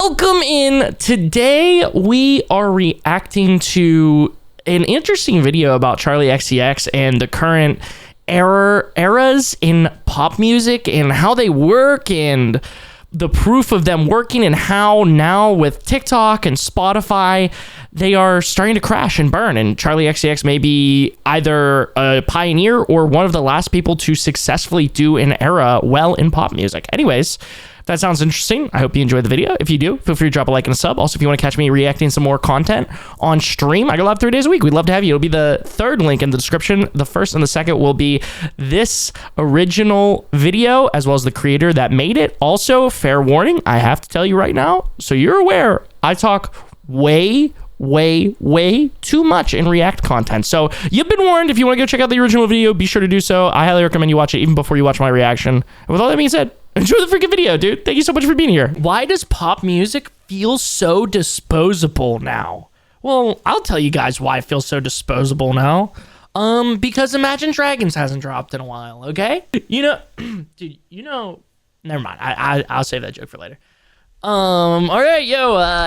Welcome in. Today we are reacting to an interesting video about Charlie XCX and the current eras in pop music and how they work and the proof of them working and how now with TikTok and Spotify they are starting to crash and burn, and Charlie XCX may be either a pioneer or one of the last people to successfully do an era well in pop music. Anyways, if that sounds interesting, I hope you enjoyed the video. If you do, feel free to drop a like and a sub. Also, if you want to catch me reacting some more content on stream, I go live 3 days a week. We'd love to have you. It'll be the third link in the description. The first and the second will be this original video as well as the creator that made it. Also, fair warning, I have to tell you right now, so you're aware, I talk way too much in react content. So you've been warned. If you want to go check out the original video, be sure to do so. I highly recommend you watch it even before you watch my reaction. And with all that being said, enjoy the freaking video, dude. Thank you so much for being here. Why does pop music feel so disposable now? Well, I'll tell you guys why it feels so disposable now. Because Imagine Dragons hasn't dropped in a while, okay? You know, dude, you know, never mind. I'll save that joke for later. All right,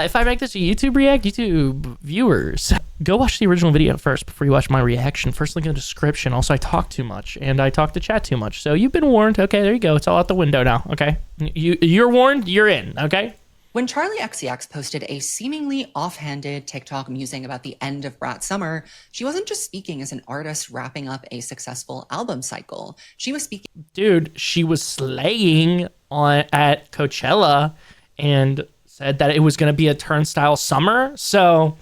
if I make this a YouTube react, YouTube viewers, go watch the original video first before you watch my reaction. First link in the description. Also, I talk too much and I talk to chat too much. So you've been warned. Okay, there you go. It's all out the window now. Okay, you're warned. You're in. Okay. When Charlie XCX posted a seemingly offhanded TikTok musing about the end of Brat Summer, she wasn't just speaking as an artist wrapping up a successful album cycle. She was speaking. Dude, she was slaying at Coachella and said that it was going to be a turnstile summer. So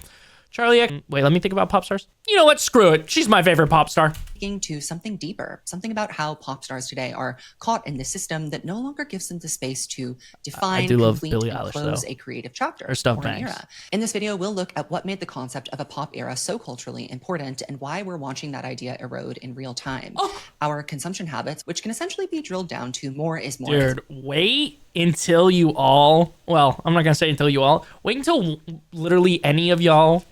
Charlie, wait, let me think about pop stars. You know what? Screw it. She's my favorite pop star. To something deeper, something about how pop stars today are caught in the system that no longer gives them the space to define, complete, and close a creative chapter or an era. In this video, we'll look at what made the concept of a pop era so culturally important and why we're watching that idea erode in real time. Our consumption habits, which can essentially be drilled down to more is more. Dude, wait until you all, well, I'm not going to say until you all, wait until literally any of y'all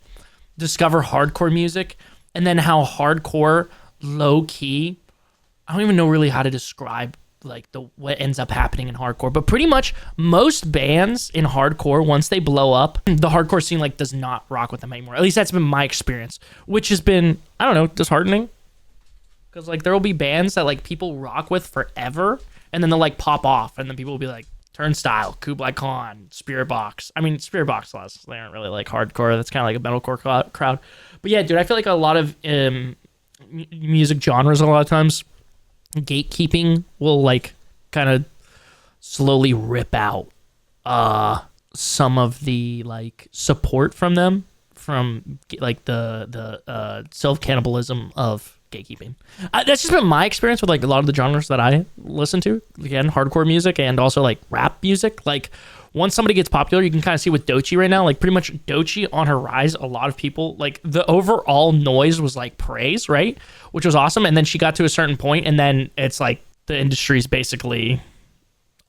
discover hardcore music and then how hardcore low key, I don't even know really how to describe like what ends up happening in hardcore, but pretty much most bands in hardcore, once they blow up, the hardcore scene like does not rock with them anymore. At least that's been my experience, which has been, I don't know, disheartening, because like there will be bands that like people rock with forever and then they'll like pop off and then people will be like Turnstile, Kublai Khan, Spirit Box. I mean, Spirit Box, they aren't really like hardcore. That's kind of like a metalcore crowd. But yeah, dude, I feel like a lot of music genres, a lot of times, gatekeeping will like kind of slowly rip out some of the like support from them, from like the self-cannibalism of gatekeeping. That's just been my experience with like a lot of the genres that I listen to. Again, hardcore music and also like rap music. Like once somebody gets popular, you can kind of see with Doechii right now, like pretty much Doechii on her rise, a lot of people, like the overall noise was like praise, right? Which was awesome. And then she got to a certain point and then it's like the industry's basically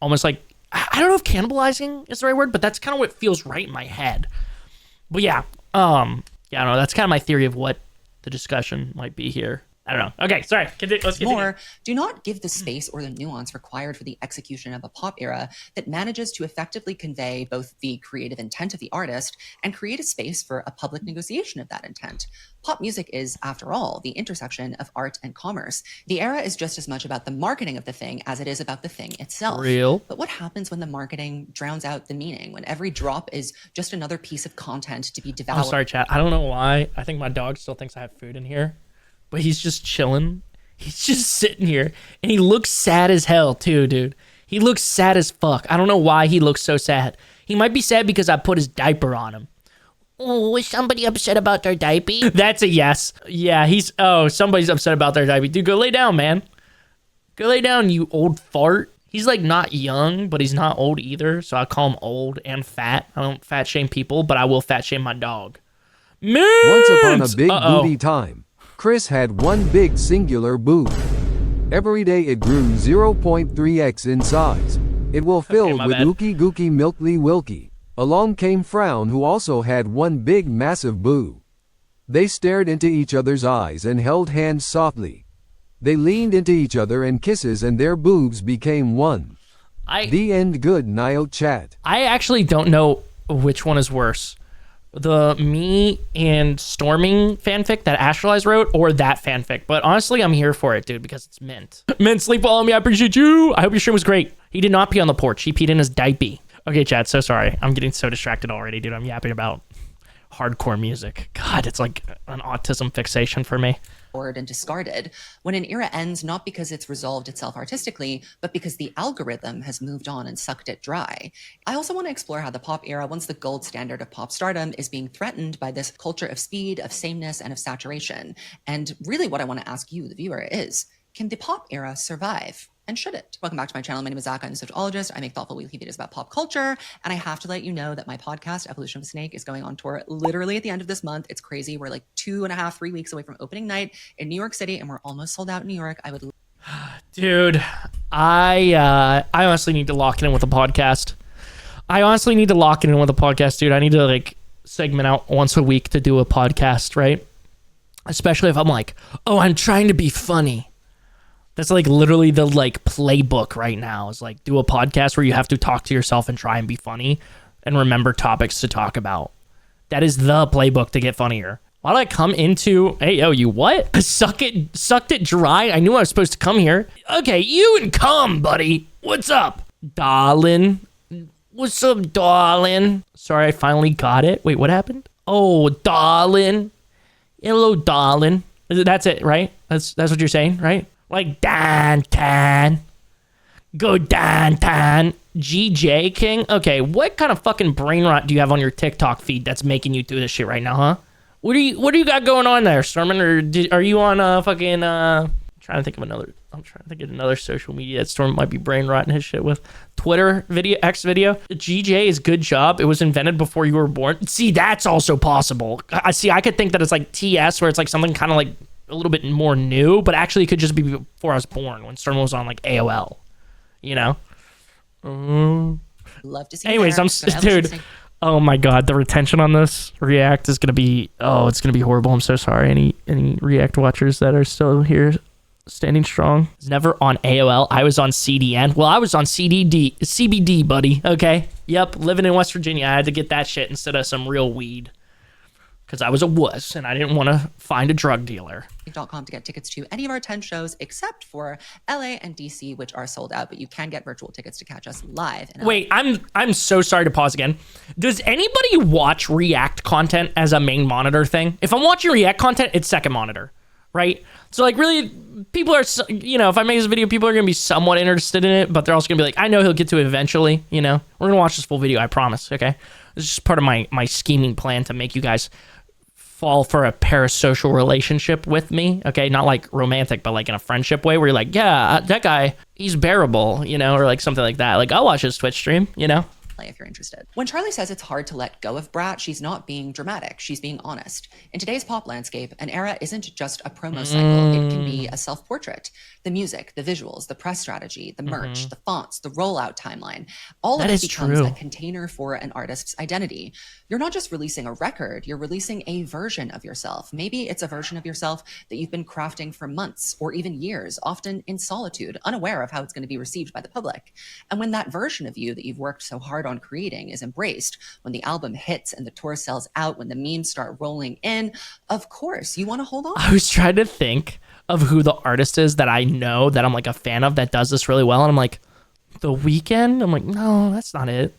almost like, I don't know if cannibalizing is the right word, but that's kind of what feels right in my head. But yeah, I don't know. That's kind of my theory of what the discussion might be here. I don't know. Okay, sorry. Let's continue. Do not give the space or the nuance required for the execution of a pop era that manages to effectively convey both the creative intent of the artist and create a space for a public negotiation of that intent. Pop music is, after all, the intersection of art and commerce. The era is just as much about the marketing of the thing as it is about the thing itself. But what happens when the marketing drowns out the meaning, when every drop is just another piece of content to be devoured? I'm sorry, chat. I don't know why. I think my dog still thinks I have food in here. But he's just chilling. He's just sitting here. And he looks sad as hell, too, dude. He looks sad as fuck. I don't know why he looks so sad. He might be sad because I put his diaper on him. Oh, is somebody upset about their diaper? That's a yes. Yeah, somebody's upset about their diaper. Dude, go lay down, man. Go lay down, you old fart. He's like not young, but he's not old either. So I call him old and fat. I don't fat shame people, but I will fat shame my dog. Moons! Once upon a big booty time, Chris had one big singular boob. Every day it grew 0.3x in size. It will fill with ookie gookie milky wilky. Along came Frown, who also had one big massive boo. They stared into each other's eyes and held hands softly. They leaned into each other and kisses and their boobs became one. The end. Good night, chat. I actually don't know which one is worse? The me and Storming fanfic that Astralize wrote, or that fanfic? But honestly, I'm here for it, dude, because it's Mint. Mint, sleep well on me. I appreciate you. I hope your stream was great. He did not pee on the porch. He peed in his diaper. Okay, chat, so sorry. I'm getting so distracted already, dude. I'm yapping about hardcore music. God, it's like an autism fixation for me. And discarded when an era ends, not because it's resolved itself artistically, but because the algorithm has moved on and sucked it dry. I also want to explore how the pop era, once the gold standard of pop stardom, is being threatened by this culture of speed, of sameness, and of saturation. And really what I want to ask you, the viewer, is, can the pop era survive? And should it? Welcome back to my channel. My name is Zach. I'm a sociologist. I make thoughtful weekly videos about pop culture. And I have to let you know that my podcast, Evolution of a Snake, is going on tour literally at the end of this month. It's crazy. We're like 2.5, 3 weeks away from opening night in New York City, and we're almost sold out in New York. I would... Dude, I honestly need to lock it in with a podcast. Dude. I need to like segment out once a week to do a podcast, right? Especially if I'm like, oh, I'm trying to be funny. That's like literally the like playbook right now, is like do a podcast where you have to talk to yourself and try and be funny and remember topics to talk about. That is the playbook to get funnier. Why did I come into, hey, yo, you what? Sucked it dry? I knew I was supposed to come here. Okay, you and come, buddy. What's up, darling? What's up, darling? Sorry, I finally got it. Wait, what happened? Oh, darling. Hello, darling. That's it, right? That's what you're saying, right? Like downtown. Go downtown. GJ King? Okay, what kind of fucking brain rot do you have on your TikTok feed that's making you do this shit right now, huh? What do you got going on there, Stormin? Or are you on fucking I'm trying to think of another social media that Storm might be brain rotting his shit with. Twitter video, X video. GJ is good job. It was invented before you were born. See, that's also possible. I could think that it's like TS, where it's like something kind of like a little bit more new, but actually it could just be before I was born, when Storm was on like AOL, you know? Love to see. Anyways, dude. Oh my god, the retention on this React is gonna be it's gonna be horrible. I'm so sorry. Any React watchers that are still here standing strong. It's never on AOL. I was on CDN. Well, I was on CBD, buddy. Okay. Yep. Living in West Virginia, I had to get that shit instead of some real weed, because I was a wuss and I didn't want to find a drug dealer. .com to get tickets to any of our 10 shows except for LA and DC, which are sold out, but you can get virtual tickets to catch us live. Wait, I'm so sorry to pause again. Does anybody watch React content as a main monitor thing? If I'm watching React content, it's second monitor, right? So like really, people are, if I make this video, people are going to be somewhat interested in it, but they're also going to be like, I know he'll get to it eventually, We're going to watch this full video, I promise, okay? This is just part of my scheming plan to make you guys fall for a parasocial relationship with me, okay? Not like romantic, but like in a friendship way, where you're like, yeah, that guy, he's bearable, or like something like that. Like, I'll watch his Twitch stream, if you're interested. When Charlie says it's hard to let go of Brat, she's not being dramatic. She's being honest. In today's pop landscape, an era isn't just a promo cycle. It can be a self-portrait. The music, the visuals, the press strategy, the merch, the fonts, the rollout timeline, all of it becomes a container for an artist's identity. You're not just releasing a record, you're releasing a version of yourself. Maybe it's a version of yourself that you've been crafting for months or even years, often in solitude, unaware of how it's going to be received by the public. And when that version of you that you've worked so hard on creating is embraced, when the album hits and the tour sells out, when the memes start rolling in, of course you want to hold on. I was trying to think of who the artist is that I know that I'm like a fan of that does this really well, and I'm like, The Weeknd? I'm like, no, that's not it.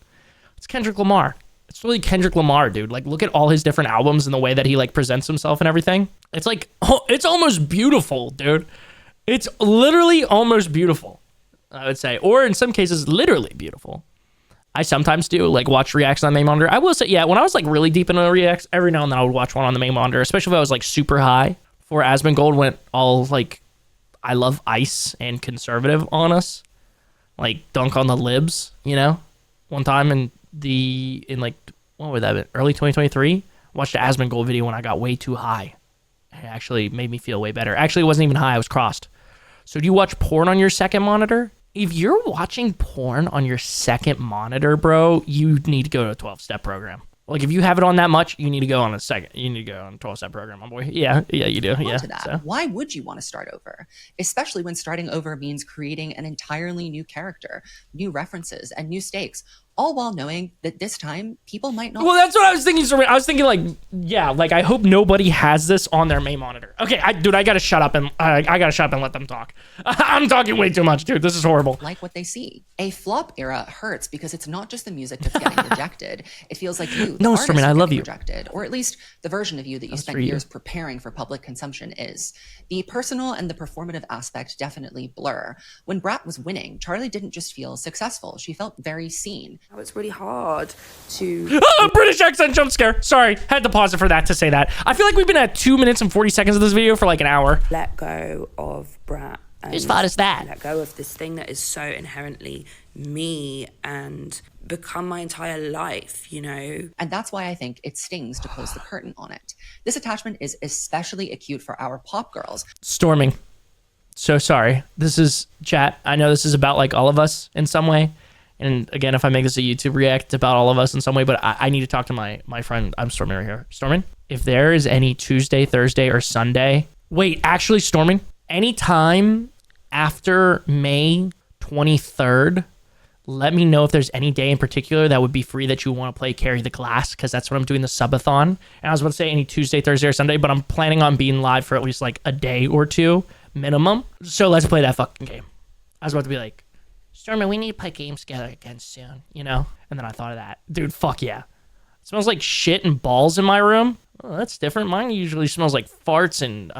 It's Kendrick Lamar. It's really Kendrick Lamar, dude. Like, look at all his different albums and the way that he like presents himself and everything. It's like, it's almost beautiful, dude. It's literally almost beautiful, I would say. Or in some cases, literally beautiful. I sometimes do like watch reacts on the main monitor. I will say, yeah, when I was like really deep into reacts, every now and then I would watch one on the main monitor, especially if I was like super high. Before Asmongold went all like, I love ice and conservative on us, like dunk on the libs, One time in like, what would that be? Early 2023, watched the Asmongold video when I got way too high. It actually made me feel way better. Actually, it wasn't even high. I was crossed. So do you watch porn on your second monitor? If you're watching porn on your second monitor, bro, you need to go to a 12-step program. Like, if you have it on that much, you need to go on a 12-step program, my boy. Yeah, you do. Yeah. So. Why would you want to start over? Especially when starting over means creating an entirely new character, new references, and new stakes, all while knowing that this time people might not. Well, that's what I was thinking. I was thinking like, yeah, like I hope nobody has this on their main monitor. Okay, dude, I gotta shut up and I gotta shut up and let them talk. I'm talking way too much, dude. This is horrible. Like what they see. A flop era hurts because it's not just the music that's getting rejected. It feels like you, the artist, Stormin, I love you. rejected, or at least the version of you that you spent years preparing for public consumption is. The personal and the performative aspect definitely blur. When Brat was winning, Charlie didn't just feel successful. She felt very seen. It's really hard to... British accent jump scare. Sorry, had to pause it for that to say that. I feel like we've been at 2 minutes and 40 seconds of this video for like an hour. Let go of Brat. As far as that. Let go of this thing that is so inherently me and become my entire life, you know? And that's why I think it stings to close the curtain on it. This attachment is especially acute for our pop girls. Storming. So sorry. This is chat. I know this is about like all of us in some way. And again, if I make this a YouTube react, it's about all of us in some way, but I need to talk to my friend. I'm Stormin right here. Stormin, if there is any Tuesday, Thursday, or Sunday, wait, actually Stormin, anytime after May 23rd, let me know if there's any day in particular that would be free that you want to play Carry the Glass, because that's what I'm doing the subathon. And I was about to say any Tuesday, Thursday, or Sunday, but I'm planning on being live for at least like a day or two minimum. So let's play that fucking game. I was about to be like, Stormin, we need to play games together again soon, you know? And then I thought of that. Dude, fuck yeah. It smells like shit and balls in my room. Oh, that's different. Mine usually smells like farts and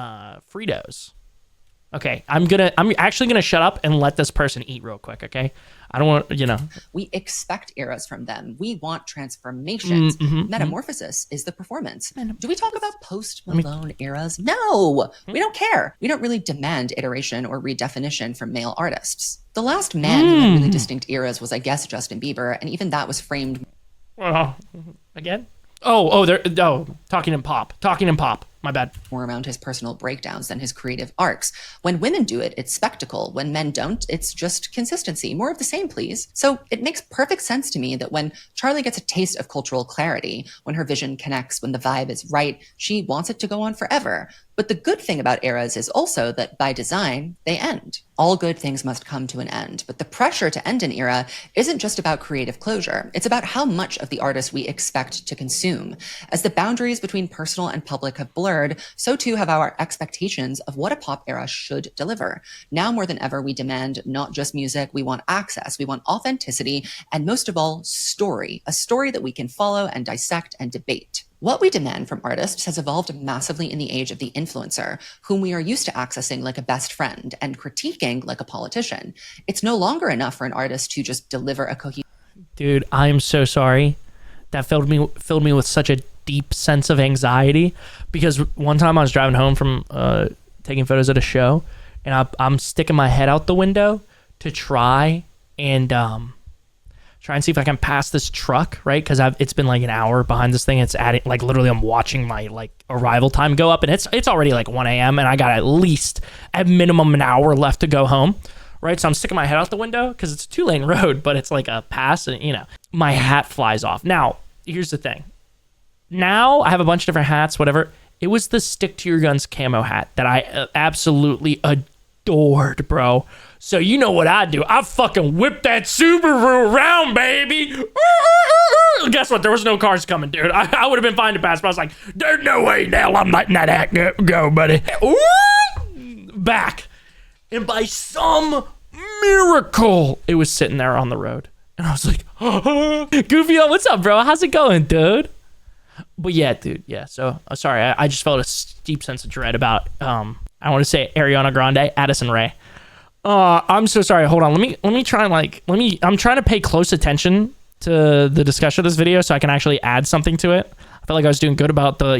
Fritos. Okay, I'm actually gonna shut up and let this person eat real quick, okay? I don't want, you know. We expect eras from them. We want transformations. Metamorphosis is the performance. Do we talk about post-Malone eras? No, we don't care. We don't really demand iteration or redefinition from male artists. The last man who had really distinct eras was, I guess, Justin Bieber, and even that was framed. Again? Talking in pop. My bad. More around his personal breakdowns than his creative arcs. When women do it, it's spectacle. When men don't, it's just consistency. More of the same, please. So it makes perfect sense to me that when Charlie gets a taste of cultural clarity, when her vision connects, when the vibe is right, she wants it to go on forever. But the good thing about eras is also that by design, they end. All good things must come to an end. But the pressure to end an era isn't just about creative closure. It's about how much of the artist we expect to consume. As the boundaries between personal and public have blurred, so too have our expectations of what a pop era should deliver. Now more than ever, we demand not just music, we want access, we want authenticity, and most of all, story. A story that we can follow and dissect and debate. What we demand from artists has evolved massively in the age of the influencer, whom we are used to accessing like a best friend and critiquing like a politician. It's no longer enough for an artist to just deliver a cohesive... Dude, I am so sorry. That filled me with such a deep sense of anxiety, because one time I was driving home from taking photos at a show, and I'm sticking my head out the window to try and see if I can pass this truck, right? Because it's been like an hour behind this thing. It's adding, like literally I'm watching my like arrival time go up, and it's already like 1 a.m. and I got at minimum an hour left to go home, right? So I'm sticking my head out the window because it's a 2-lane road, but it's like a pass, and you know, my hat flies off. Now, here's the thing. Now I have a bunch of different hats, whatever. It was the Stick to Your Guns camo hat that I absolutely adored, bro. So you know what I do? I fucking whip that Subaru around, baby. Guess what? There was no cars coming, dude. I would have been fine to pass, but I was like, there's no way in hell I'm letting that hat go, buddy. Back. And by some miracle, it was sitting there on the road. And I was like, Goofy, what's up, bro? How's it going, dude? But yeah, dude, yeah. So sorry, I just felt a steep sense of dread about, I want to say Ariana Grande, Addison Rae. I'm so sorry. Hold on. Let me try and I'm trying to pay close attention to the discussion of this video so I can actually add something to it. I felt like I was doing good about the,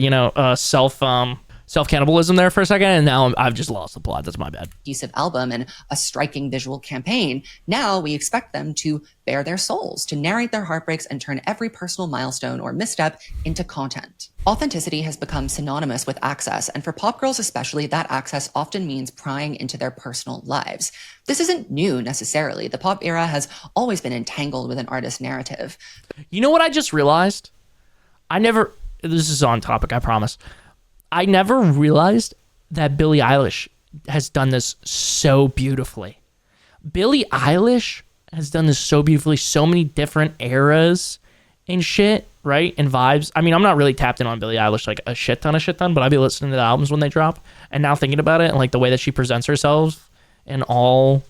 self-cannibalism there for a second, and now I've just lost the plot. That's my bad. Cohesive album and a striking visual campaign. Now we expect them to bare their souls, to narrate their heartbreaks and turn every personal milestone or misstep into content. Authenticity has become synonymous with access, and for pop girls especially, that access often means prying into their personal lives. This isn't new necessarily. The pop era has always been entangled with an artist's narrative. You know what I just realized? This is on topic, I promise. I never realized that Billie Eilish has done this so beautifully. Billie Eilish has done this so beautifully, so many different eras and shit, right? And vibes. I mean, I'm not really tapped in on Billie Eilish like a shit ton, but I'll be listening to the albums when they drop. And now thinking about it and like the way that she presents herself in all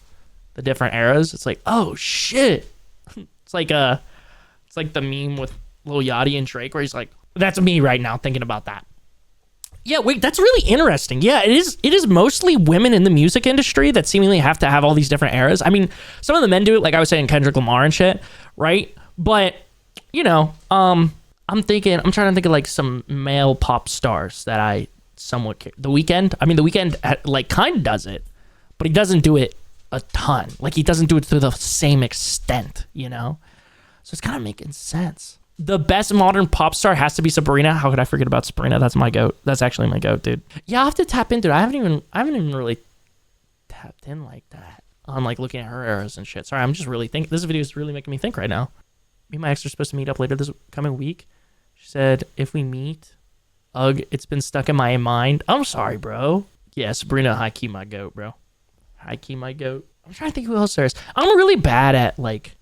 the different eras, it's like, oh shit. It's like the meme with Lil Yachty and Drake where he's like, that's me right now thinking about that. Yeah, wait, that's really interesting. Yeah, it is mostly women in the music industry that seemingly have to have all these different eras. I mean, some of the men do it, like I was saying, Kendrick Lamar and shit, right? But, you know, I'm trying to think of like some male pop stars that I somewhat care. The Weeknd. I mean, The Weeknd like kind of does it, but he doesn't do it a ton. Like he doesn't do it to the same extent, you know? So it's kind of making sense. The best modern pop star has to be Sabrina. How could I forget about Sabrina? That's my goat. That's actually my goat, dude. Yeah, I'll have to tap into it. I haven't even really tapped in like that on like looking at her eras and shit. Sorry, I'm just really thinking. This video is really making me think right now. Me and my ex are supposed to meet up later this coming week. She said, if we meet, ugh, it's been stuck in my mind. I'm sorry, bro. Yeah, Sabrina, high key my goat, bro. High key my goat. I'm trying to think who else there is. I'm really bad at like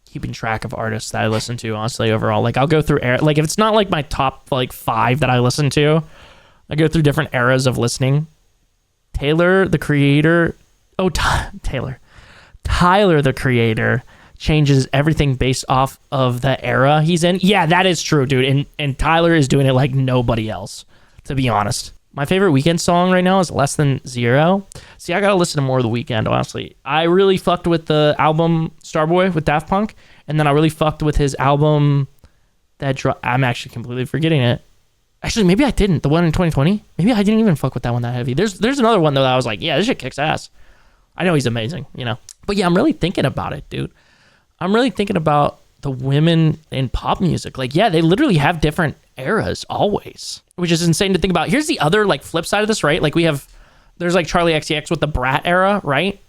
keeping track of artists that I listen to, honestly, overall. Like I'll go through like if it's not like my top like 5 that I listen to, I go through different eras of listening. Tyler the Creator the Creator changes everything based off of the era he's in. Yeah, that is true, dude. And Tyler is doing it like nobody else, to be honest. My favorite Weeknd song right now is Less Than Zero. See, I gotta listen to more of The Weeknd, honestly. I really fucked with the album Starboy with Daft Punk, and then I really fucked with his album that I'm actually completely forgetting it. Actually, maybe I didn't. The one in 2020? Maybe I didn't even fuck with that one that heavy. There's another one, though, that I was like, yeah, this shit kicks ass. I know he's amazing, you know? But yeah, I'm really thinking about it, dude. I'm really thinking about the women in pop music. Like, yeah, they literally have different eras always, which is insane to think about. Here's the other like flip side of this, right? Like there's like Charlie XCX with the Brat era, right?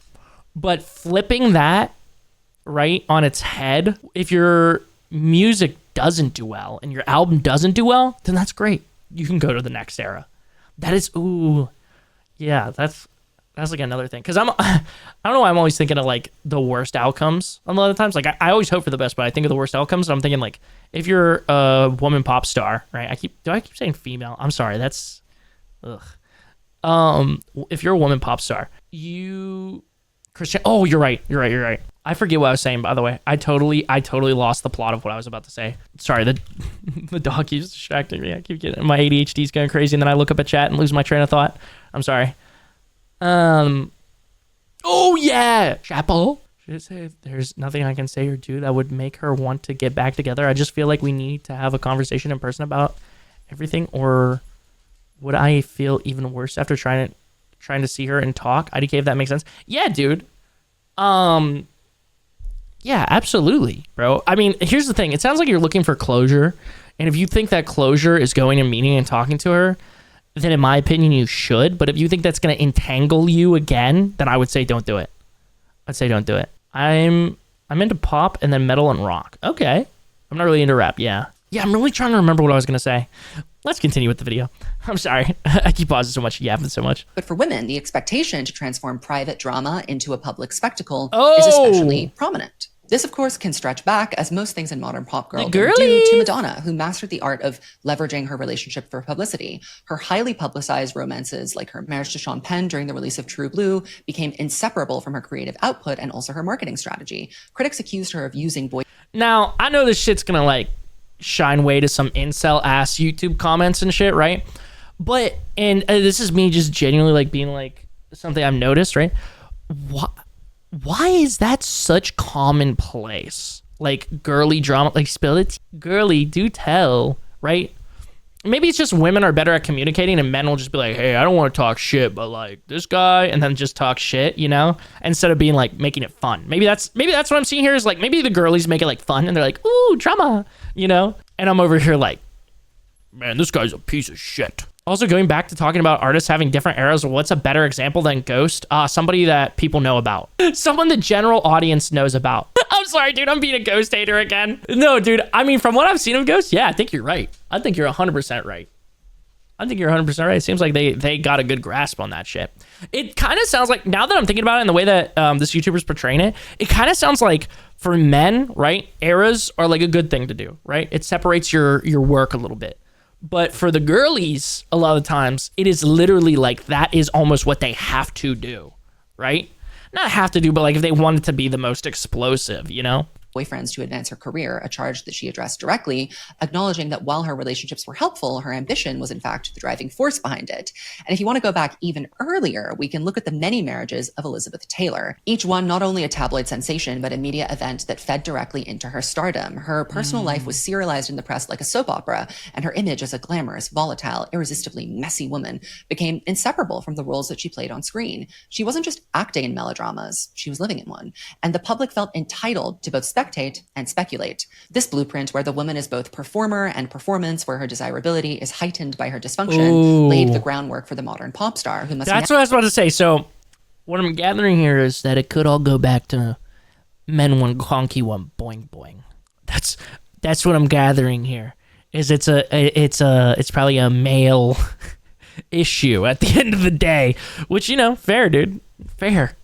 But flipping that right on its head, if your music doesn't do well and your album doesn't do well, then that's great. You can go to the next era. That is, ooh, yeah, that's like another thing. Because I don't know why I'm always thinking of like the worst outcomes a lot of times. Like I always hope for the best, but I think of the worst outcomes. And I'm thinking like, if you're a woman pop star, right? Do I keep saying female? I'm sorry. That's, ugh. If you're a woman pop star, Christian. Oh, you're right. I forget what I was saying, by the way. I totally lost the plot of what I was about to say. Sorry, the dog keeps distracting me. I keep getting my ADHD's going crazy, and then I look up at chat and lose my train of thought. I'm sorry. Oh yeah, Chapel. Should it say there's nothing I can say or do that would make her want to get back together? I just feel like we need to have a conversation in person about everything, or would I feel even worse after trying to see her and talk? IDK, if that makes sense. Yeah, dude. Yeah, absolutely, bro. I mean, here's the thing. It sounds like you're looking for closure, and if you think that closure is going and meeting and talking to her, then in my opinion, you should. But if you think that's going to entangle you again, then I would say don't do it. I'd say don't do it. I'm into pop and then metal and rock. Okay. I'm not really into rap. Yeah, I'm really trying to remember what I was going to say. Let's continue with the video. I'm sorry. I keep pausing so much, yapping so much. But for women, the expectation to transform private drama into a public spectacle is especially prominent. This, of course, can stretch back, as most things in modern pop girldom do, to Madonna, who mastered the art of leveraging her relationship for publicity. Her highly publicized romances, like her marriage to Sean Penn during the release of True Blue, became inseparable from her creative output and also her marketing strategy. Critics accused her of using boy. Now, I know this shit's gonna like shine way to some incel ass YouTube comments and shit, right? But, and this is me just genuinely like being like something I've noticed, right? Why is that such commonplace? Like girly drama, like spill it, girly, do tell, right? Maybe it's just women are better at communicating and men will just be like, hey, I don't want to talk shit, but like this guy, and then just talk shit, you know? Instead of being like making it fun. Maybe that's what I'm seeing here is like, maybe the girlies make it like fun and they're like, ooh, drama, you know? And I'm over here like, man, this guy's a piece of shit. Also, going back to talking about artists having different eras, what's a better example than Ghost? Somebody that people know about. Someone the general audience knows about. I'm sorry, dude. I'm being a Ghost hater again. No, dude. I mean, from what I've seen of Ghost, yeah, I think you're right. I think you're 100% right. I think you're 100% right. It seems like they got a good grasp on that shit. It kind of sounds like, now that I'm thinking about it and the way that this YouTuber's portraying it, it kind of sounds like for men, right, eras are like a good thing to do, right? It separates your work a little bit. But for the girlies, a lot of times, it is literally like that is almost what they have to do, right? Not have to do, but like if they wanted to be the most explosive, you know? Boyfriends to advance her career, a charge that she addressed directly, acknowledging that while her relationships were helpful, her ambition was in fact the driving force behind it. And if you want to go back even earlier, we can look at the many marriages of Elizabeth Taylor. Each one not only a tabloid sensation, but a media event that fed directly into her stardom. Her personal life was serialized in the press like a soap opera, and her image as a glamorous, volatile, irresistibly messy woman became inseparable from the roles that she played on screen. She wasn't just acting in melodramas, she was living in one. And the public felt entitled to both spectate and speculate. This blueprint, where the woman is both performer and performance, where her desirability is heightened by her dysfunction, laid the groundwork for the modern pop star who must. That's what I was about to say. So, what I'm gathering here is that it could all go back to men one conky one boing boing. That's what I'm gathering here. Is it's probably a male issue at the end of the day, which, you know, fair, dude, fair.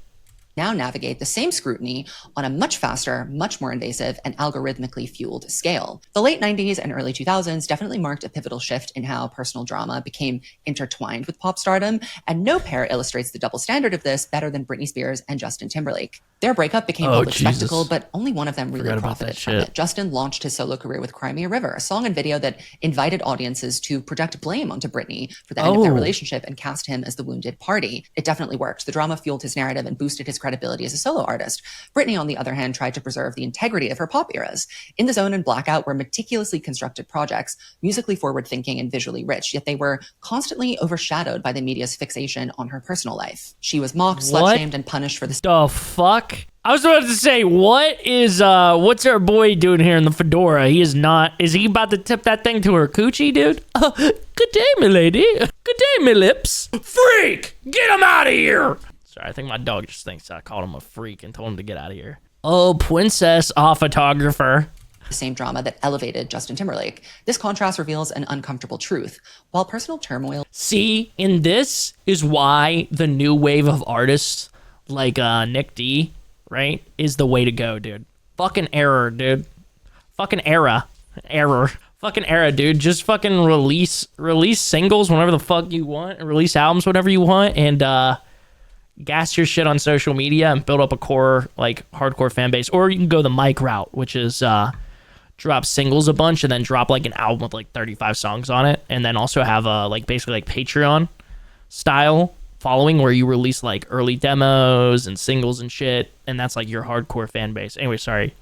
Now navigate the same scrutiny on a much faster, much more invasive, and algorithmically fueled scale. The late 90s and early 2000s definitely marked a pivotal shift in how personal drama became intertwined with pop stardom, and no pair illustrates the double standard of this better than Britney Spears and Justin Timberlake. Their breakup became a public spectacle, but only one of them really profited from it. Justin launched his solo career with Cry Me a River, a song and video that invited audiences to project blame onto Britney for the end of their relationship and cast him as the wounded party. It definitely worked. The drama fueled his narrative and boosted his credibility as a solo artist. Britney, on the other hand, tried to preserve the integrity of her pop eras. In the Zone and Blackout were meticulously constructed projects, musically forward-thinking and visually rich, yet they were constantly overshadowed by the media's fixation on her personal life. She was mocked, slut-shamed, and punished for the fuck? I was about to say, what's our boy doing here in the fedora? Is he about to tip that thing to her coochie, dude? Good day, milady. Good day, my lips. Freak! Get him out of here! Sorry, I think my dog just thinks I called him a freak and told him to get out of here. Oh, princess, photographer. The same drama that elevated Justin Timberlake. This contrast reveals an uncomfortable truth. While personal turmoil... See, and this is why the new wave of artists like Nick D, right, is the way to go, dude. Fucking error, dude. Fucking era. Error. Fucking era, dude. Just fucking release singles whenever the fuck you want, and release albums whenever you want, and gas your shit on social media and build up a core, like, hardcore fan base. Or you can go the Mike route, which is drop singles a bunch and then drop like an album with like 35 songs on it, and then also have a basically like Patreon style following where you release like early demos and singles and shit, and that's like your hardcore fan base. Anyway, sorry.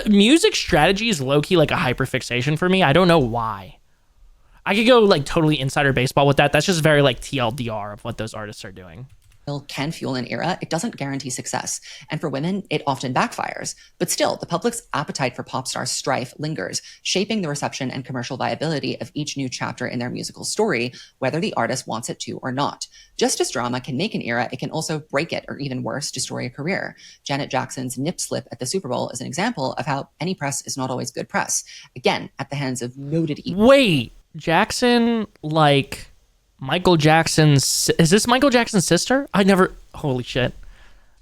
Music strategy is low-key like a hyperfixation for me. I don't know why. I could go like totally insider baseball with that. That's just very like TLDR of what those artists are doing. Can fuel an era, it doesn't guarantee success. And for women, it often backfires. But still, the public's appetite for pop star strife lingers, shaping the reception and commercial viability of each new chapter in their musical story, whether the artist wants it to or not. Just as drama can make an era, it can also break it, or even worse, destroy a career. Janet Jackson's nip slip at the Super Bowl is an example of how any press is not always good press. Again, at the hands of noted... Wait, Jackson, like... Michael Jackson's... Is this Michael Jackson's sister? I never... Holy shit.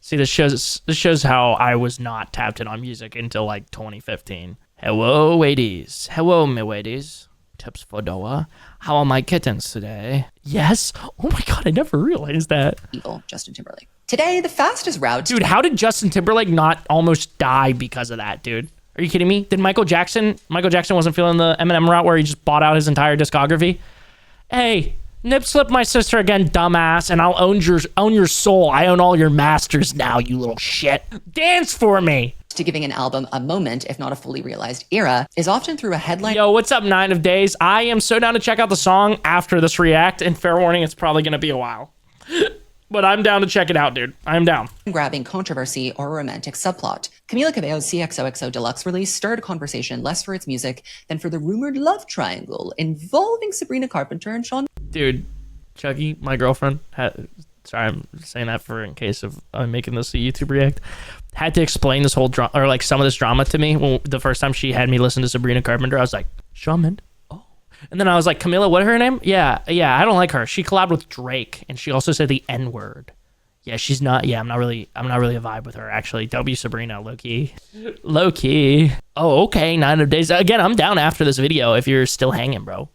See, this shows how I was not tapped in on music until like 2015. Hello, ladies. Hello, me ladies. Tips for Noah. How are my kittens today? Yes? Oh my god, I never realized that. Evil Justin Timberlake. Today, the fastest route... Dude, how did Justin Timberlake not almost die because of that, dude? Are you kidding me? Did Michael Jackson wasn't feeling the Eminem route where he just bought out his entire discography? Hey... Nip slip my sister again, dumbass, and I'll own your soul. I own all your masters now, you little shit. Dance for me. To giving an album a moment, if not a fully realized era, is often through a headline. Yo, what's up, 9 of Days? I am so down to check out the song after this react, and fair warning, it's probably going to be a while. But I'm down to check it out, dude. I'm down. Grabbing controversy or a romantic subplot. Camila Cabello's CXOXO Deluxe release stirred conversation less for its music than for the rumored love triangle involving Sabrina Carpenter and Sean. Dude, Chucky, my girlfriend, sorry, I'm saying that in case of I'm making this a YouTube react, had to explain this whole drama, or like some of this drama to me. Well, the first time she had me listen to Sabrina Carpenter, I was like, Shawn Mendes? Oh. And then I was like, Camila, what her name? Yeah, I don't like her. She collabed with Drake, and she also said the N-word. Yeah, she's not. Yeah, I'm not really a vibe with her, actually. W Sabrina, low key. Oh, okay. 9 of days. Again, I'm down after this video if you're still hanging, bro.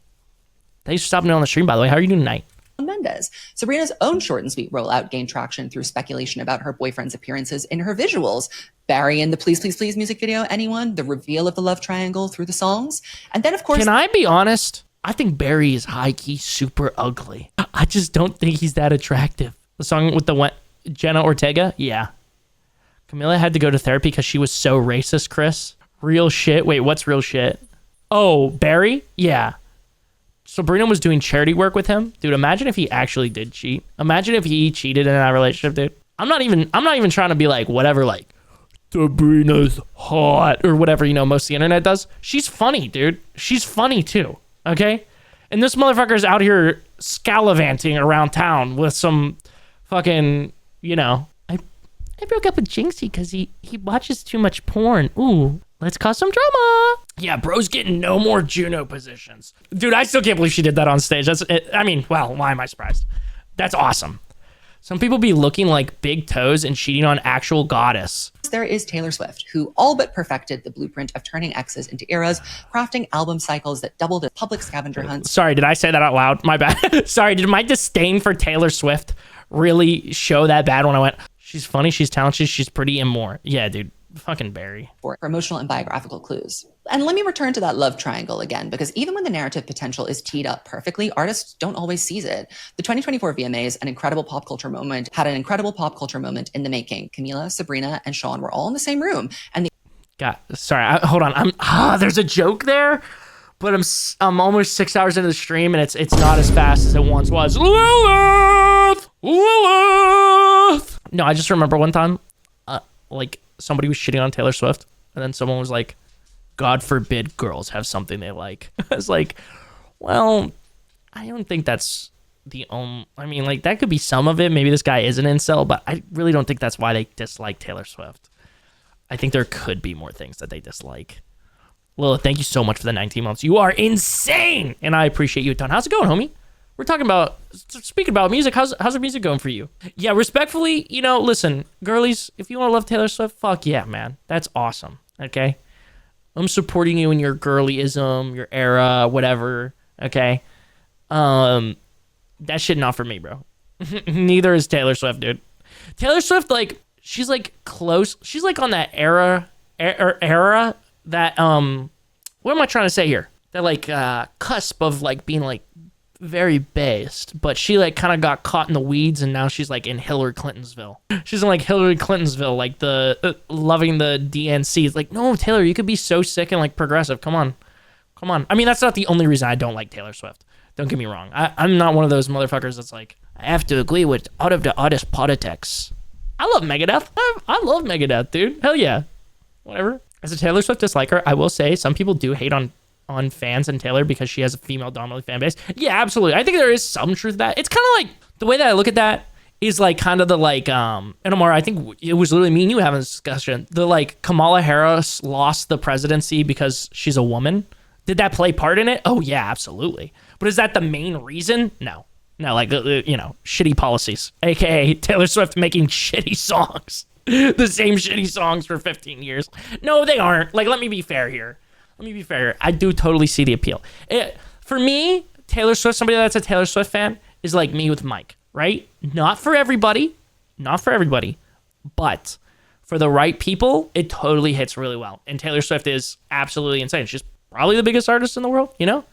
Thanks for stopping on the stream, by the way. How are you doing tonight? Mendes. Sabrina's own short and sweet rollout gained traction through speculation about her boyfriend's appearances in her visuals. Barry in the Please Please Please music video, anyone? The reveal of the love triangle through the songs. And then, of course... Can I be honest? I think Barry is high-key super ugly. I just don't think he's that attractive. The song with the Jenna Ortega? Yeah. Camila had to go to therapy because she was so racist, Chris. Real shit. Wait, what's real shit? Oh, Barry? Yeah. Sabrina was doing charity work with him. Dude, imagine if he actually did cheat. Imagine if he cheated in that relationship, dude. I'm not even trying to be like, whatever, like, Sabrina's hot or whatever, you know, most of the internet does. She's funny, dude. She's funny too, okay? And this motherfucker's out here scallivanting around town with some fucking, you know, I broke up with Jinxie because he watches too much porn. Ooh, let's cause some drama. Yeah, bro's getting no more Juno positions. Dude, I still can't believe she did that on stage. I mean, well, why am I surprised? That's awesome. Some people be looking like big toes and cheating on actual goddess. There is Taylor Swift, who all but perfected the blueprint of turning exes into eras, crafting album cycles that doubled as public scavenger hunts. Sorry, did I say that out loud? My bad. Sorry, did my disdain for Taylor Swift really show that bad when I went, she's funny, she's talented, she's pretty, and more? Yeah, dude. Fucking Barry. For promotional and biographical clues. And let me return to that love triangle again, because even when the narrative potential is teed up perfectly, artists don't always seize it. The 2024 VMAs, had an incredible pop culture moment in the making. Camila, Sabrina, and Sean were all in the same room. And God, sorry, hold on. There's a joke there, but I'm almost 6 hours into the stream, and it's not as fast as it once was. Lilith! No, I just remember one time, like, somebody was shitting on Taylor Swift, and then someone was like, God forbid girls have something they like. I was like, well, I don't think that's the only, I mean, like, that could be some of it. Maybe this guy is an incel, but I really don't think that's why they dislike Taylor Swift. I think there could be more things that they dislike. Lilith, thank you so much for the 19 months. You are insane, and I appreciate you a ton. How's it going, homie? We're talking about, speaking about music, how's the music going for you? Yeah, respectfully, you know, listen, girlies, if you want to love Taylor Swift, fuck yeah, man. That's awesome, okay? I'm supporting you in your girlyism, your era, whatever, okay? That shit not for me, bro. Neither is Taylor Swift, dude. Taylor Swift, like, she's, like, close. She's, like, on that era that, what am I trying to say here? That, like, cusp of, like, being, like, very based, but she like kind of got caught in the weeds, and now she's like in Hillary Clinton'sville. She's in like Hillary Clinton'sville, like the loving the DNC. It's like, no, Taylor, you could be so sick and like progressive. Come on. I mean, that's not the only reason I don't like Taylor Swift. Don't get me wrong. I'm not one of those motherfuckers that's like, I have to agree with out of the artist politics. I love Megadeth. I love Megadeth, dude. Hell yeah. Whatever. As a Taylor Swift disliker, I will say some people do hate on fans and Taylor because she has a female dominant fan base. Yeah, absolutely. I think there is some truth to that. It's kind of like the way that I look at that is like kind of the like and Omar, I think it was literally me and you having this discussion. The like Kamala Harris lost the presidency because she's a woman. Did that play part in it? Oh yeah, absolutely. But is that the main reason? No, like you know, shitty policies, aka Taylor Swift making shitty songs, the same shitty songs for 15 years. No, they aren't. Like, let me be fair here. I do totally see the appeal. For me, Taylor Swift, somebody that's a Taylor Swift fan, is like me with Mike, right? Not for everybody, but for the right people, it totally hits really well. And Taylor Swift is absolutely insane. She's probably the biggest artist in the world, you know?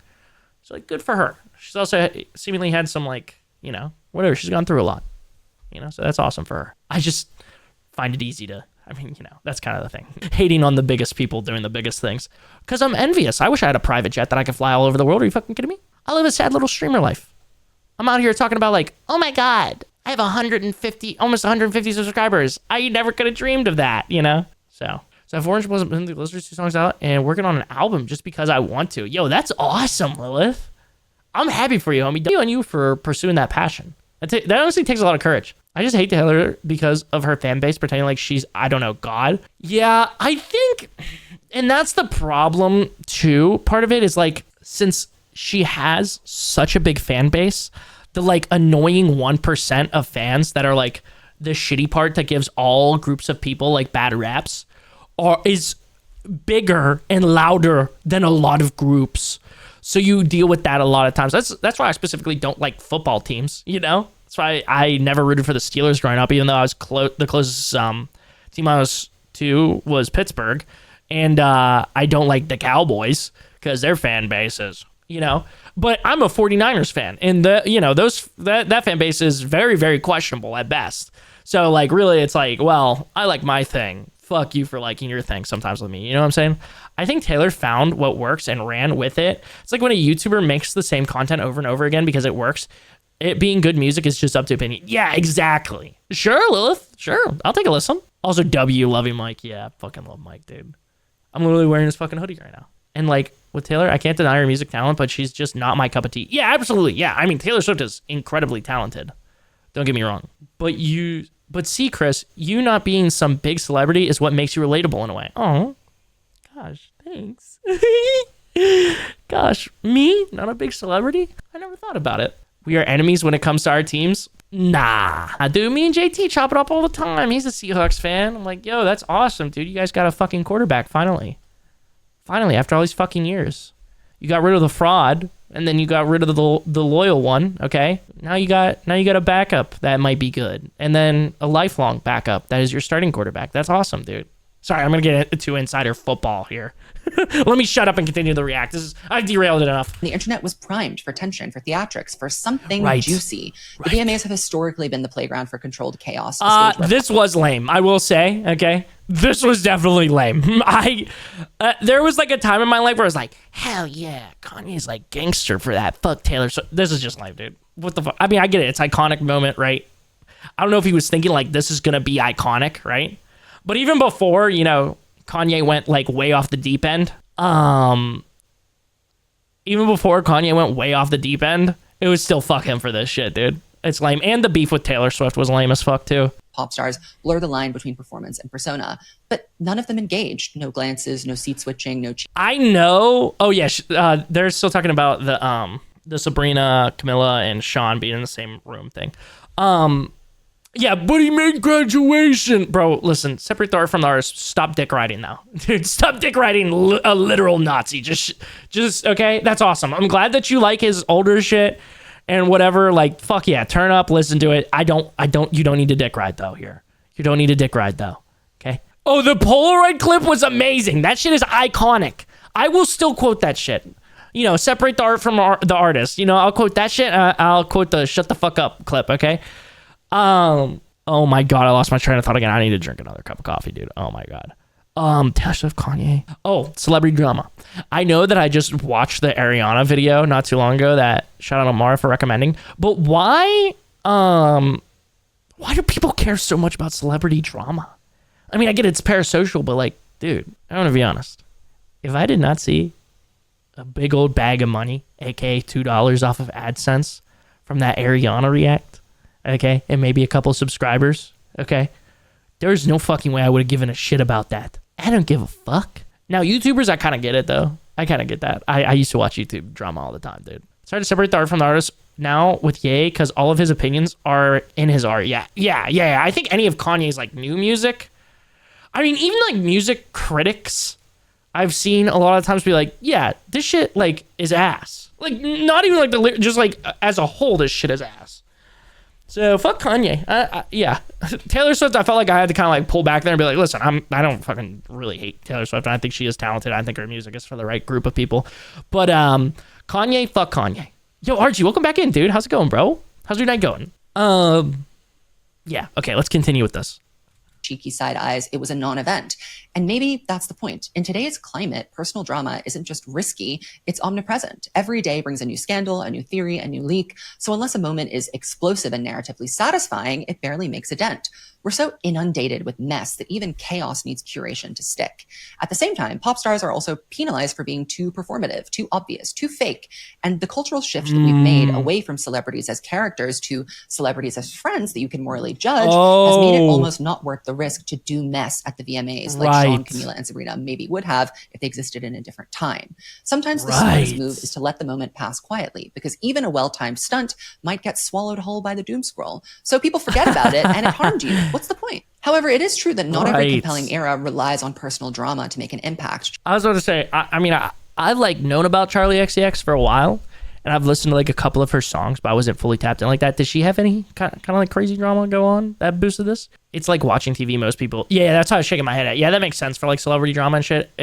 So like, good for her. She's also seemingly had some like, you know, whatever. She's gone through a lot, you know? So that's awesome for her. I just find it easy to, I mean, you know, that's kind of the thing. Hating on the biggest people doing the biggest things. Because I'm envious. I wish I had a private jet that I could fly all over the world. Are you fucking kidding me? I live a sad little streamer life. I'm out here talking about like, oh my God, I have almost 150 subscribers. I never could have dreamed of that, you know? So if Orange wasn't putting the Blizzard's 2 songs out and working on an album just because I want to. Yo, that's awesome, Lilith. I'm happy for you, homie. Good on you for pursuing that passion. That honestly takes a lot of courage. I just hate Taylor because of her fan base pretending like she's, I don't know, God. Yeah, I think, and that's the problem too. Part of it is like, since she has such a big fan base. The like annoying 1% of fans that are like the shitty part that gives all groups of people like bad raps is bigger and louder than a lot of groups. So you deal with that a lot of times. That's why I specifically don't like football teams, you know? That's why I never rooted for the Steelers growing up, even though I was the closest team I was to was Pittsburgh. And I don't like the Cowboys because their fan base is, you know? But I'm a 49ers fan, and that fan base is very, very questionable at best. So like really it's like, well, I like my thing. Fuck you for liking your thing sometimes with me. You know what I'm saying? I think Taylor found what works and ran with it. It's like when a YouTuber makes the same content over and over again because it works. It being good music is just up to opinion. Yeah, exactly. Sure, Lilith. Sure. I'll take a listen. Also, W, love you, Mike. Yeah, fucking love Mike, dude. I'm literally wearing this fucking hoodie right now. And like with Taylor, I can't deny her music talent, but she's just not my cup of tea. Yeah, absolutely. Yeah, I mean, Taylor Swift is incredibly talented. Don't get me wrong. But see, Chris, you not being some big celebrity is what makes you relatable in a way. Oh, gosh, thanks. Gosh, me, not a big celebrity? I never thought about it. We are enemies when it comes to our teams? Nah. Dude, me and JT chop it up all the time. He's a Seahawks fan. I'm like, yo, that's awesome, dude. You guys got a fucking quarterback, finally. Finally, after all these fucking years. You got rid of the fraud, and then you got rid of the loyal one, okay? Now you got a backup that might be good, and then a lifelong backup that is your starting quarterback. That's awesome, dude. Sorry, I'm gonna get into insider football here. Let me shut up and continue the react. I've derailed it enough. The internet was primed for tension, for theatrics, for something juicy. The Right. VMAs have historically been the playground for controlled chaos. This was lame, I will say, okay? This was definitely lame. There was like a time in my life where I was like, hell yeah, Kanye's like gangster for that. Fuck Taylor. So this is just lame, dude. What the fuck? I mean, I get it. It's iconic moment, right? I don't know if he was thinking like this is going to be iconic, right? But even before, you know, Kanye went like way off the deep end. Even before Kanye went way off the deep end, it was still fuck him for this shit, dude. It's lame. And the beef with Taylor Swift was lame as fuck too. Pop stars blur the line between performance and persona, but none of them engaged. No glances, no seat switching, no I know. Oh yeah, they're still talking about the Sabrina, Camilla, and Sean being in the same room thing. Yeah, but he made graduation. Bro, listen, separate the art from the artist. Stop dick riding now. Dude, stop dick riding a literal Nazi. Just, okay? That's awesome. I'm glad that you like his older shit and whatever. Like, fuck yeah, turn up, listen to it. You don't need to dick ride though here. You don't need to dick ride though, okay? Oh, the Polaroid clip was amazing. That shit is iconic. I will still quote that shit. You know, separate the art from the artist. You know, I'll quote that shit. I'll quote the shut the fuck up clip, okay? Oh my god, I lost my train of thought again. I need to drink another cup of coffee, dude. Oh my god. Taylor Swift, Kanye. Oh, celebrity drama. I know that I just watched the Ariana video not too long ago. That shout out to Mara for recommending. But why do people care so much about celebrity drama? I mean, I get it's parasocial, but like, dude, I want to be honest. If I did not see a big old bag of money, aka $2 off of AdSense from that Ariana react, okay, and maybe a couple subscribers, okay, there's no fucking way I would have given a shit about that. I don't give a fuck. Now, YouTubers, I kind of get it, though. I kind of get that. I used to watch YouTube drama all the time, dude. Started to separate the art from the artist now with Ye, because all of his opinions are in his art. Yeah. I think any of Kanye's, like, new music, I mean, even, like, music critics, I've seen a lot of times be like, yeah, this shit, like, is ass. Like, not even, like, just, like, as a whole, this shit is ass. So fuck Kanye. Yeah, Taylor Swift. I felt like I had to kind of like pull back there and be like, listen, I don't fucking really hate Taylor Swift. I think she is talented. I think her music is for the right group of people. But Kanye, fuck Kanye. Yo, Archie, welcome back in, dude. How's it going, bro? How's your night going? Yeah. Okay, let's continue with this. Cheeky side eyes, it was a non-event. And maybe that's the point. In today's climate, personal drama isn't just risky, it's omnipresent. Every day brings a new scandal, a new theory, a new leak. So unless a moment is explosive and narratively satisfying, it barely makes a dent. We're so inundated with mess that even chaos needs curation to stick. At the same time, pop stars are also penalized for being too performative, too obvious, too fake. And the cultural shift that we've made away from celebrities as characters to celebrities as friends that you can morally judge has made it almost not worth the risk to do mess at the VMAs like Sean, Camila, and Sabrina maybe would have if they existed in a different time. Sometimes the smartest move is to let the moment pass quietly, because even a well-timed stunt might get swallowed whole by the doom scroll. So people forget about it and it harmed you. What's the point? However, it is true that not every compelling era relies on personal drama to make an impact. I was about to say, I've like known about Charlie XCX for a while, and I've listened to like a couple of her songs, but I wasn't fully tapped in like that. Did she have any kind of like crazy drama go on that boosted this? It's like watching TV. Most people, yeah, that's how I was shaking my head at. Yeah, that makes sense for like celebrity drama and shit.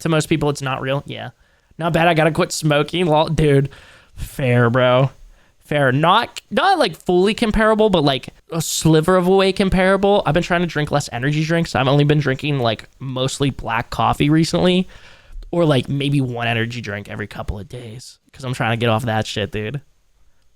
To most people, it's not real. Yeah, not bad. I gotta quit smoking, dude. Fair, bro. Fair. Not like fully comparable, but like a sliver of a way comparable. I've been trying to drink less energy drinks. I've only been drinking like mostly black coffee recently, or like maybe one energy drink every couple of days, because I'm trying to get off that shit, dude.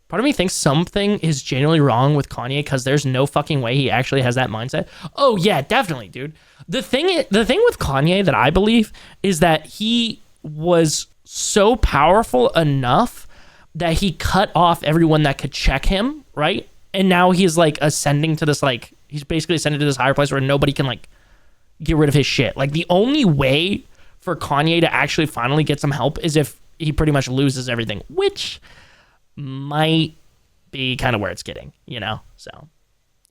Part of me thinks something is genuinely wrong with Kanye, because there's no fucking way he actually has that mindset. Oh yeah, definitely, dude. The thing with Kanye that I believe is that he was so powerful enough that he cut off everyone that could check him, right? And now he's like ascending to this, like, he's basically ascended to this higher place where nobody can like get rid of his shit. Like, the only way for Kanye to actually finally get some help is if he pretty much loses everything, which might be kind of where it's getting, you know? So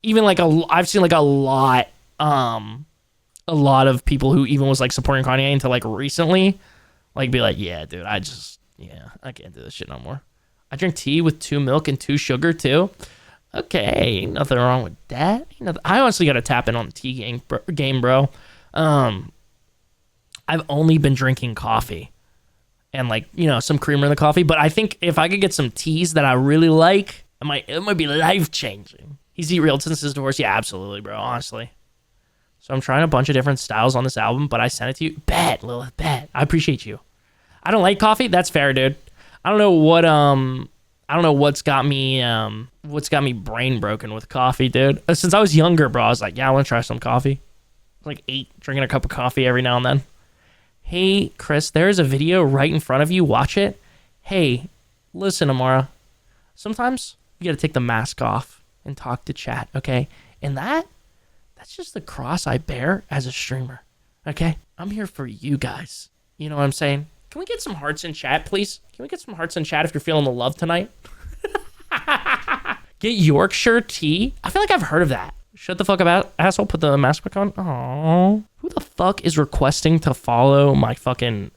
even like I've seen like a lot of people who even was like supporting Kanye until like recently, like be like, yeah, dude, I can't do this shit no more. I drink tea with 2 milk and 2 sugar too. Okay, ain't nothing wrong with that. I honestly got to tap in on the tea game, bro. I've only been drinking coffee and like, you know, some creamer in the coffee, but I think if I could get some teas that I really like, it might be life changing. He's eat real since his divorce. Yeah, absolutely, bro. Honestly. So I'm trying a bunch of different styles on this album, but I sent it to you. Bet, Lilith, bet. I appreciate you. I don't like coffee. That's fair, dude. I don't know what's got me brain broken with coffee, dude. Since I was younger, bro, I was like, yeah, I want to try some coffee. Like 8, drinking a cup of coffee every now and then. Hey, Chris, there's a video right in front of you. Watch it. Hey, listen, Amara. Sometimes you got to take the mask off and talk to chat, okay? And that's just the cross I bear as a streamer, okay? I'm here for you guys. You know what I'm saying? Can we get some hearts in chat, please? Can we get some hearts in chat if you're feeling the love tonight? Get Yorkshire tea? I feel like I've heard of that. Shut the fuck up, asshole. Put the mask back on. Aww. Who the fuck is requesting to follow my fucking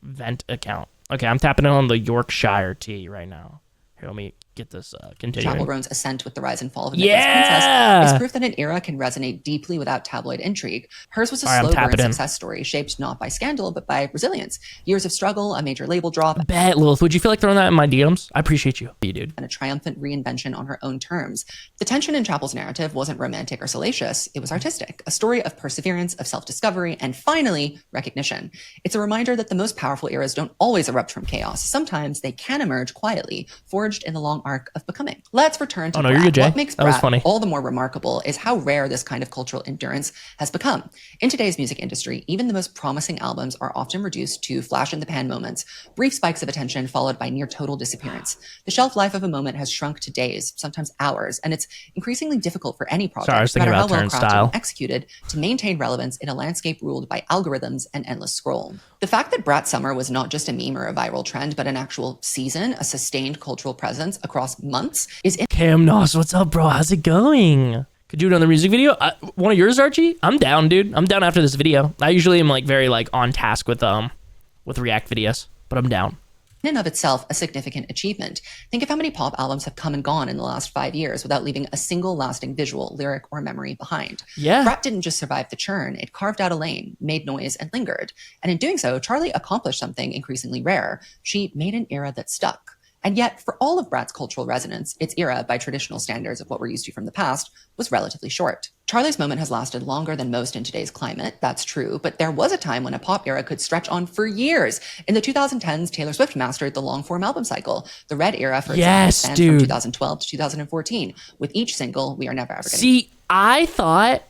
vent account? Okay, I'm tapping on the Yorkshire tea right now. Here, let me get this continuing. Chappell Roan's ascent with the rise and fall of a Nicholas princess is proof that an era can resonate deeply without tabloid intrigue. Hers was a slow burn success story shaped not by scandal, but by resilience. Years of struggle, a major label drop. Bet, Lilith, would you feel like throwing that in my DMs? I appreciate you. You, dude. And a triumphant reinvention on her own terms. The tension in Chappell's narrative wasn't romantic or salacious. It was artistic. A story of perseverance, of self-discovery, and finally, recognition. It's a reminder that the most powerful eras don't always erupt from chaos. Sometimes they can emerge quietly, forged in the long arc of becoming. Let's return to Brat. You're good, Jay. What makes Brat all the more remarkable is how rare this kind of cultural endurance has become. In today's music industry, even the most promising albums are often reduced to flash-in-the-pan moments, brief spikes of attention followed by near total disappearance. The shelf life of a moment has shrunk to days, sometimes hours, and it's increasingly difficult for any project, no matter how well crafted and executed, to maintain relevance in a landscape ruled by algorithms and endless scroll. The fact that Brat Summer was not just a meme or a viral trend, but an actual season, a sustained cultural presence across months, is Cam Nos, what's up, bro? How's it going? Could you do another music video? One of yours, Archie? I'm down, dude. I'm down after this video. I usually am like very like on task with React videos, but I'm down. In and of itself, a significant achievement. Think of how many pop albums have come and gone in the last 5 years without leaving a single lasting visual, lyric, or memory behind. Yeah. Brat didn't just survive the churn, it carved out a lane, made noise, and lingered. And in doing so, Charlie accomplished something increasingly rare. She made an era that stuck. And yet, for all of Brat's cultural resonance, its era, by traditional standards of what we're used to from the past, was relatively short. Charlie's moment has lasted longer than most in today's climate, that's true, but there was a time when a pop era could stretch on for years. In the 2010s, Taylor Swift mastered the long-form album cycle. The Red era, for example, spanned from 2012 to 2014. With each single, we are never ever going to... See, I thought,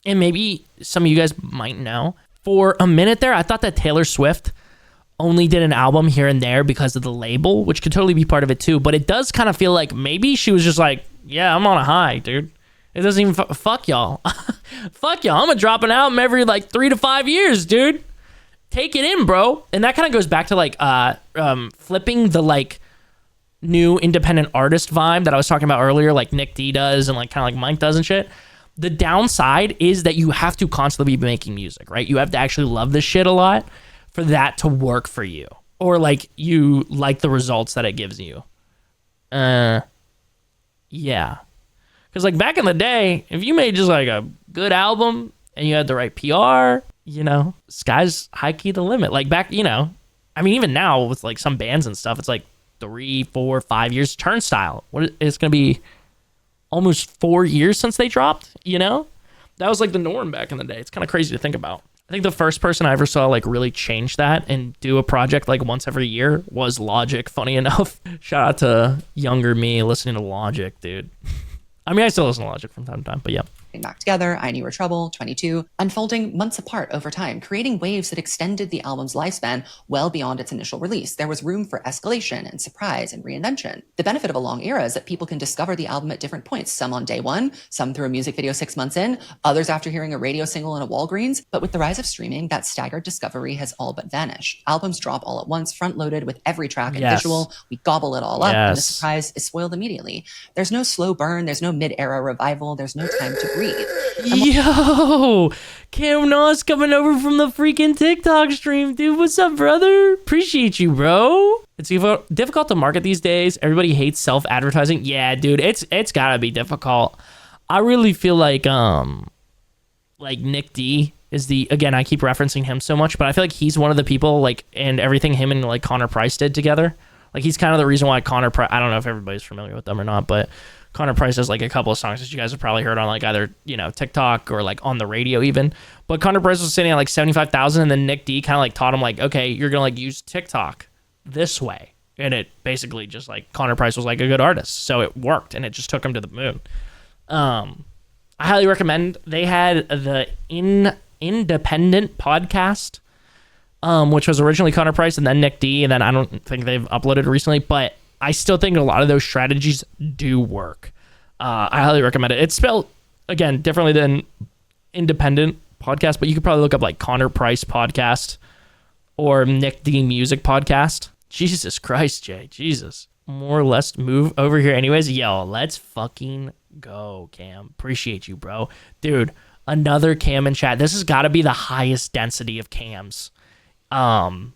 and maybe some of you guys might know, for a minute there, I thought that Taylor Swift only did an album here and there because of the label, which could totally be part of it too. But it does kind of feel like maybe she was just like, yeah, I'm on a high, dude. It doesn't even, fuck y'all. Fuck y'all. I'm going to drop an album every like 3 to 5 years, dude. Take it in, bro. And that kind of goes back to like flipping the like new independent artist vibe that I was talking about earlier, like Nick D does and like kind of like Mike does and shit. The downside is that you have to constantly be making music, right? You have to actually love this shit a lot for that to work for you, or like you like the results that it gives you. Yeah, because like back in the day, if you made just like a good album and you had the right PR, you know, sky's high key the limit. Like back, you know, I mean, even now with like some bands and stuff, it's like 3, 4, 5 years. Turnstile, it's gonna be almost 4 years since they dropped. You know, that was like the norm back in the day. It's kind of crazy to think about. I think the first person I ever saw like really change that and do a project like once every year was Logic, funny enough. Shout out to younger me listening to Logic, dude. I mean, I still listen to Logic from time to time, but yeah. Back Together, I Knew Were Trouble, 22, unfolding months apart over time, creating waves that extended the album's lifespan well beyond its initial release. There was room for escalation and surprise and reinvention. The benefit of a long era is that people can discover the album at different points, some on day one, some through a music video 6 months in, others after hearing a radio single in a Walgreens. But with the rise of streaming, that staggered discovery has all but vanished. Albums drop all at once, front-loaded with every track and visual. We gobble it all up, and the surprise is spoiled immediately. There's no slow burn, there's no mid-era revival, there's no time to breathe. Yo, Cam Noss coming over from the freaking TikTok stream, dude. What's up, brother? Appreciate you, bro. It's difficult to market these days. Everybody hates self-advertising. Yeah, dude, it's gotta be difficult. I really feel like Nick D is again, I keep referencing him so much, but I feel like he's one of the people, like, and everything him and like Connor Price did together. Like, he's kind of the reason why Connor Price, I don't know if everybody's familiar with them or not, but Connor Price has like a couple of songs that you guys have probably heard on like either, you know, TikTok or like on the radio even. But Connor Price was sitting at like 75,000, and then Nick D kind of like taught him like, okay, you're gonna like use TikTok this way, and it basically just like Connor Price was like a good artist, so it worked, and it just took him to the moon. I highly recommend. They had the Independent podcast, which was originally Connor Price and then Nick D, and then I don't think they've uploaded recently, but I still think a lot of those strategies do work. I highly recommend it. It's spelled, again, differently than Independent podcast, but you could probably look up like Connor Price podcast or Nick D Music podcast. Jesus Christ, Jay. Jesus. More or less move over here anyways. Yo, let's fucking go, Cam. Appreciate you, bro. Dude, another Cam in chat. This has got to be the highest density of Cams on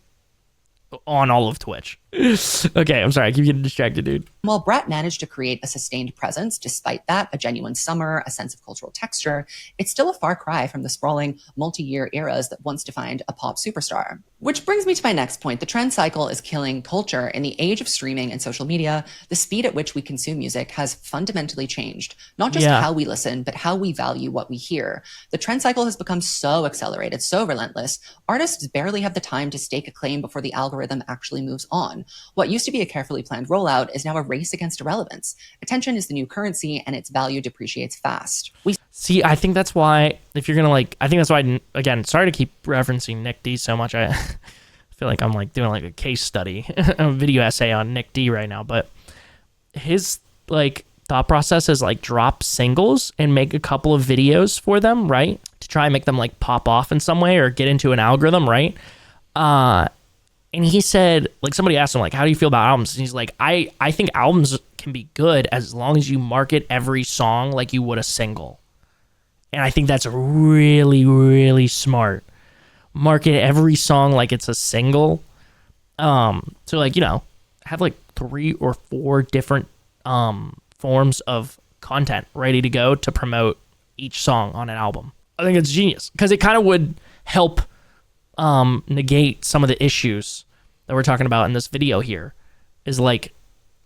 all of Twitch. Okay, I'm sorry. I keep getting distracted, dude. While Brett managed to create a sustained presence, despite that, a genuine summer, a sense of cultural texture, it's still a far cry from the sprawling multi-year eras that once defined a pop superstar. Which brings me to my next point. The trend cycle is killing culture. In the age of streaming and social media, the speed at which we consume music has fundamentally changed. Not just how we listen, but how we value what we hear. The trend cycle has become so accelerated, so relentless. Artists barely have the time to stake a claim before the algorithm actually moves on. What used to be a carefully planned rollout is now a race against irrelevance. Attention is the new currency, and its value depreciates fast. See, I think that's why, if you're gonna like, I think that's why, again, sorry to keep referencing Nick D so much. I feel like I'm like doing like a case study, a video essay on Nick D right now, but his like thought process is like drop singles and make a couple of videos for them, right? To try and make them like pop off in some way or get into an algorithm, right? And he said, like, somebody asked him, like, how do you feel about albums? And he's like, I think albums can be good as long as you market every song like you would a single. And I think that's really, really smart. Market every song like it's a single. So, like, you know, have like 3 or 4 different forms of content ready to go to promote each song on an album. I think it's genius because it kind of would help negate some of the issues that we're talking about in this video here. Is like,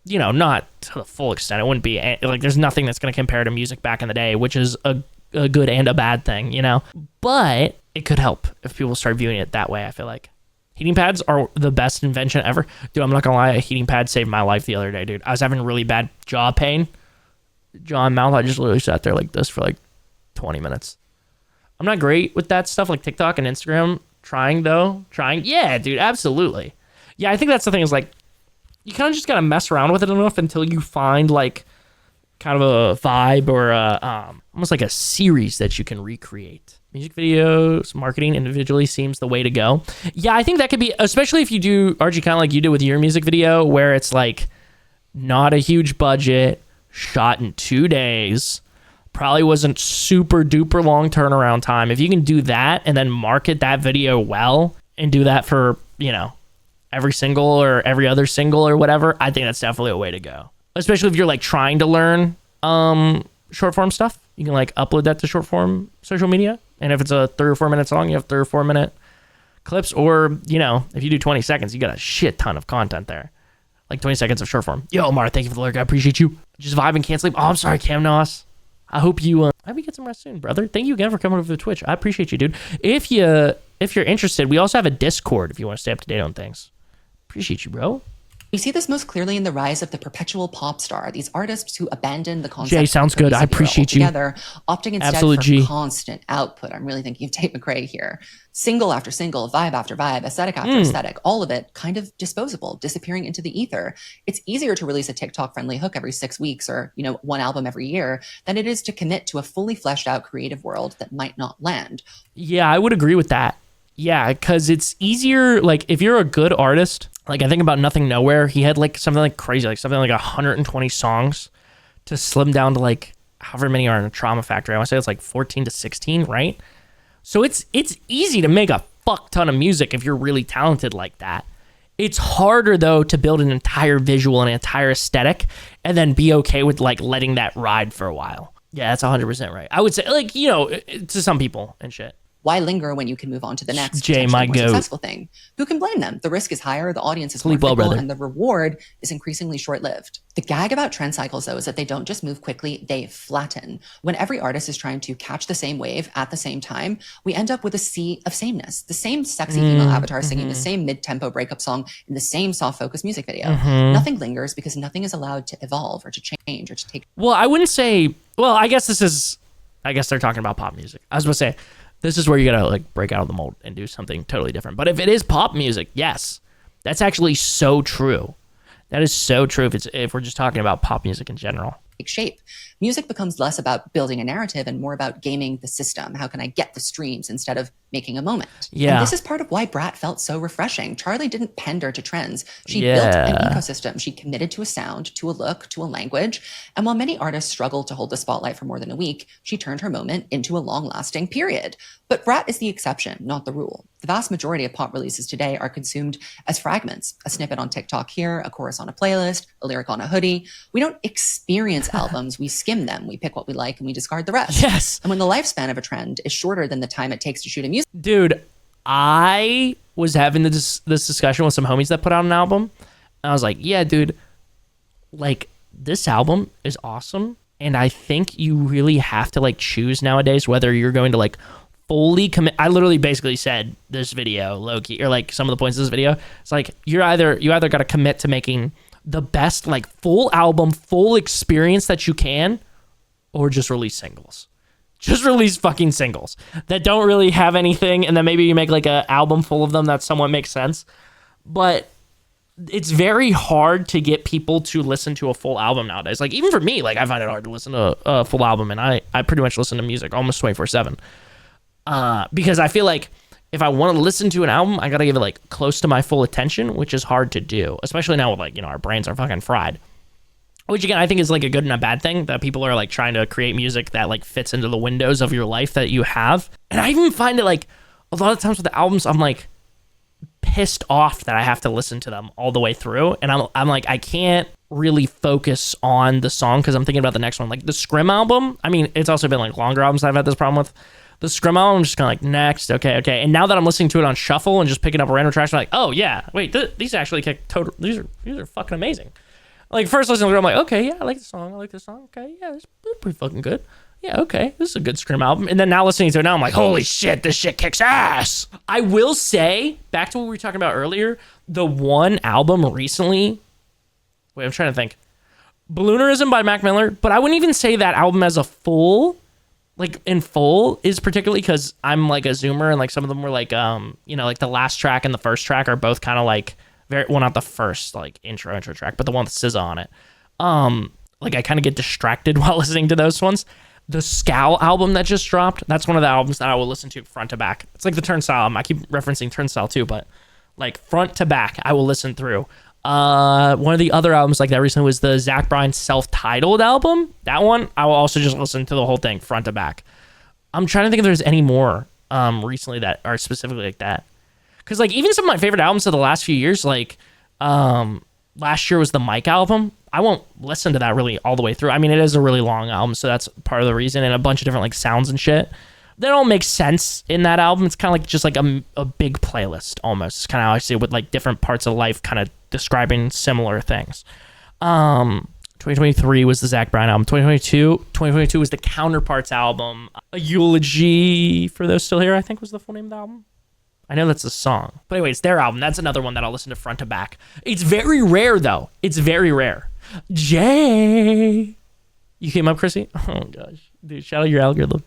you know, not to the full extent. It wouldn't be like, there's nothing that's going to compare to music back in the day, which is a good and a bad thing, you know, but it could help if people start viewing it that way. I feel like heating pads are the best invention ever. Dude, I'm not gonna lie, a heating pad saved my life the other day, dude. I was having really bad jaw pain, jaw and mouth. I just literally sat there like this for like 20 minutes. I'm not great with that stuff like TikTok and Instagram. Trying. Yeah, dude, absolutely. Yeah, I think that's the thing is like, you kind of just got to mess around with it enough until you find like kind of a vibe or almost like a series that you can recreate. Music videos, marketing individually seems the way to go. Yeah, I think that could be, especially if you do RG kind of like you did with your music video, where it's like not a huge budget, shot in 2 days, probably wasn't super duper long turnaround time. If you can do that and then market that video well and do that for, you know, every single or every other single or whatever, I think that's definitely a way to go. Especially if you're like trying to learn short form stuff, you can like upload that to short form social media. And if it's a 3 or 4 minute song, you have 3 or 4 minute clips. Or, you know, if you do 20 seconds, you got a shit ton of content there. Like 20 seconds of short form. Yo, Omar, thank you for the lurk. I appreciate you. Just vibe and can't sleep. Oh, I'm sorry, Cam Nos. I hope you get some rest soon, brother. Thank you again for coming over to Twitch. I appreciate you, dude. If you're interested, we also have a Discord if you want to stay up to date on things. Appreciate you, bro. We see this most clearly in the rise of the perpetual pop star, these artists who abandon the concept. Jay, sounds good. I appreciate you. Together, opting instead for constant output. I'm really thinking of Tate McRae here. Single after single, vibe after vibe, aesthetic after aesthetic, all of it kind of disposable, disappearing into the ether. It's easier to release a TikTok-friendly hook every 6 weeks or, you know, 1 album every year than it is to commit to a fully fleshed out creative world that might not land. Yeah, I would agree with that. Yeah, because it's easier, like, if you're a good artist, like, I think about Nothing Nowhere, he had, like, something like crazy, like, something like 120 songs to slim down to, like, however many are in a Trauma Factory. I want to say it's, like, 14 to 16, right? So it's easy to make a fuck ton of music if you're really talented like that. It's harder, though, to build an entire visual and an entire aesthetic and then be okay with, like, letting that ride for a while. Yeah, that's 100% right. I would say, like, you know, to some people and shit. Why linger when you can move on to the next more successful thing? Who can blame them? The risk is higher, the audience is more fickle, and the reward is increasingly short-lived. The gag about trend cycles, though, is that they don't just move quickly, they flatten. When every artist is trying to catch the same wave at the same time, we end up with a sea of sameness. The same sexy female avatar singing the same mid-tempo breakup song in the same soft-focus music video. Nothing lingers because nothing is allowed to evolve or to change or to take... Well, I wouldn't say... Well, I guess they're talking about pop music. I was going to say... This is where you gotta like break out of the mold and do something totally different. But if it is pop music, yes, that's actually so true. That is so true if we're just talking about pop music in general. Shape. Music becomes less about building a narrative and more about gaming the system. How can I get the streams instead of making a moment? Yeah. And this is part of why Brat felt so refreshing. Charlie didn't pander to trends. She built an ecosystem. She committed to a sound, to a look, to a language. And while many artists struggle to hold the spotlight for more than a week, she turned her moment into a long-lasting period. But Brat is the exception, not the rule. The vast majority of pop releases today are consumed as fragments. A snippet on TikTok here, a chorus on a playlist, a lyric on a hoodie. We don't experience albums, we skim them, we pick what we like, and we discard the rest. Yes. And when the lifespan of a trend is shorter than the time it takes to shoot a music... Dude, I was having this discussion with some homies that put out an album, and I was like, yeah, dude, like, this album is awesome, and I think you really have to, like, choose nowadays whether you're going to, like, fully commit. I literally basically said this video, low-key, or, like, some of the points of this video, it's like, you either got to commit to making the best, like, full album, full experience that you can, or just release singles. Just release fucking singles that don't really have anything, and then maybe you make, like, an album full of them that somewhat makes sense. But it's very hard to get people to listen to a full album nowadays. Like, even for me, like, I find it hard to listen to a full album, and I pretty much listen to music almost 24/7. Because I feel like if I want to listen to an album, I got to give it, like, close to my full attention, which is hard to do, especially now with, like, you know, our brains are fucking fried. Which, again, I think is, like, a good and a bad thing, that people are, like, trying to create music that, like, fits into the windows of your life that you have. And I even find it, like, a lot of times with the albums, I'm, like, pissed off that I have to listen to them all the way through. And I'm like, I can't really focus on the song because I'm thinking about the next one. Like, the Scrim album, I mean, it's also been, like, longer albums that I've had this problem with. The Scrim album, I'm just kind of like, next, okay. And now that I'm listening to it on shuffle and just picking up random tracks, I'm like, oh yeah, wait, these actually kick total. These are fucking amazing. Like, first listening to it, I'm like, okay, yeah, I like the song. Okay, yeah, it's pretty fucking good. Yeah, okay, this is a good Scrim album. And then now listening to it now, I'm like, holy shit, this shit kicks ass. I will say, back to what we were talking about earlier, the one album recently, wait, I'm trying to think. Balloonerism by Mac Miller, but I wouldn't even say that album as a full like in full is particularly because I'm like a zoomer, and like some of them were like like the last track and the first track are both kind of like very, well, not the first like intro track, but the one with SZA on it. Like I kind of get distracted while listening to those ones. The Scowl album that just dropped, that's one of the albums that I will listen to front to back. It's like the Turnstile album. I keep referencing Turnstile too, but like front to back, I will listen through. One of the other albums like that recently was the Zach Bryan self-titled album. That one, I will also just listen to the whole thing front to back. I'm trying to think if there's any more recently that are specifically like that. Because like even some of my favorite albums of the last few years, like last year was the Mike album. I won't listen to that really all the way through. I mean, it is a really long album, so that's part of the reason, and a bunch of different like sounds and shit. They don't make sense in that album. It's kind of like just like a big playlist almost. It's kind of how I see it, with like different parts of life kind of describing similar things. 2023 was the Zach Bryan album. 2022 was the Counterparts album. A Eulogy for Those Still Here, I think was the full name of the album. I know that's a song. But anyway, it's their album. That's another one that I'll listen to front to back. It's very rare, though. It's very rare. Jay. You came up, Chrissy? Oh, gosh. Dude, shout out your algorithm.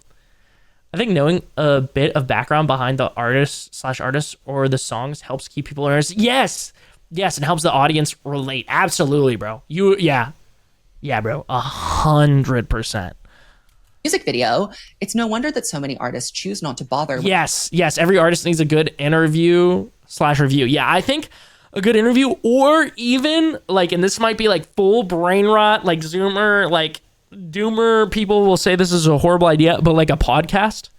I think knowing a bit of background behind the artists or the songs helps keep people interested. Yes. Yes, it helps the audience relate. Absolutely, bro. Yeah, bro. 100%. Music video, it's no wonder that so many artists choose not to bother. Yes. Every artist needs a good interview/review. Yeah, I think a good interview, or even like, and this might be like full brain rot, like Zoomer, like Doomer people will say this is a horrible idea, but like a podcast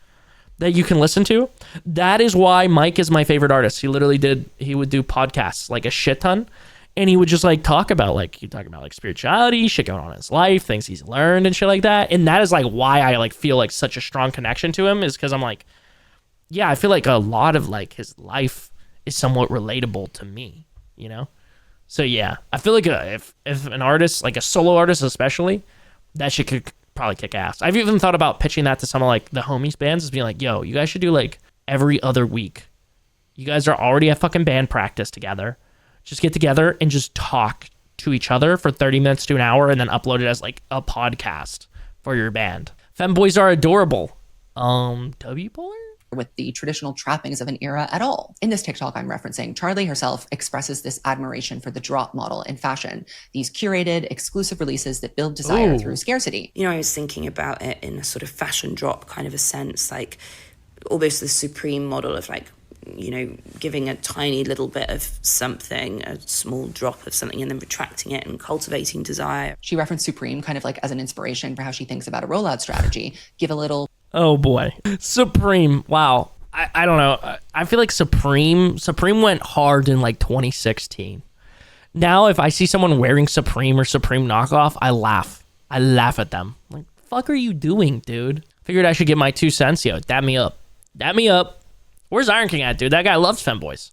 that you can listen to. That is why Mike is my favorite artist. He would do podcasts like a shit ton. And he would just like talk about like spirituality, shit going on in his life, things he's learned and shit like that. And that is like why I like feel like such a strong connection to him, is because I'm like, yeah, I feel like a lot of like his life is somewhat relatable to me, you know? So yeah, I feel like if an artist, like a solo artist especially, that shit could probably kick ass. I've even thought about pitching that to some of like the homies bands, as being like, yo, you guys should do like every other week. You guys are already at fucking band practice together. Just get together and just talk to each other for 30 minutes to an hour, and then upload it as like a podcast for your band. Femboys are adorable. W Polar? With the traditional trappings of an era at all. In this TikTok I'm referencing, Charlie herself expresses this admiration for the drop model in fashion, these curated, exclusive releases that build desire through scarcity. You know, I was thinking about it in a sort of fashion drop kind of a sense, like almost the Supreme model of like, you know, giving a tiny little bit of something, a small drop of something, and then retracting it and cultivating desire. She referenced Supreme kind of like as an inspiration for how she thinks about a rollout strategy. Give a little... Oh boy. Supreme. Wow. I don't know. I feel like Supreme went hard in like 2016. Now, if I see someone wearing Supreme or Supreme knockoff, I laugh. I laugh at them. Like, fuck are you doing, dude? Figured I should get my 2 cents. Yo, dab me up. Dab me up. Where's Iron King at, dude? That guy loves femboys.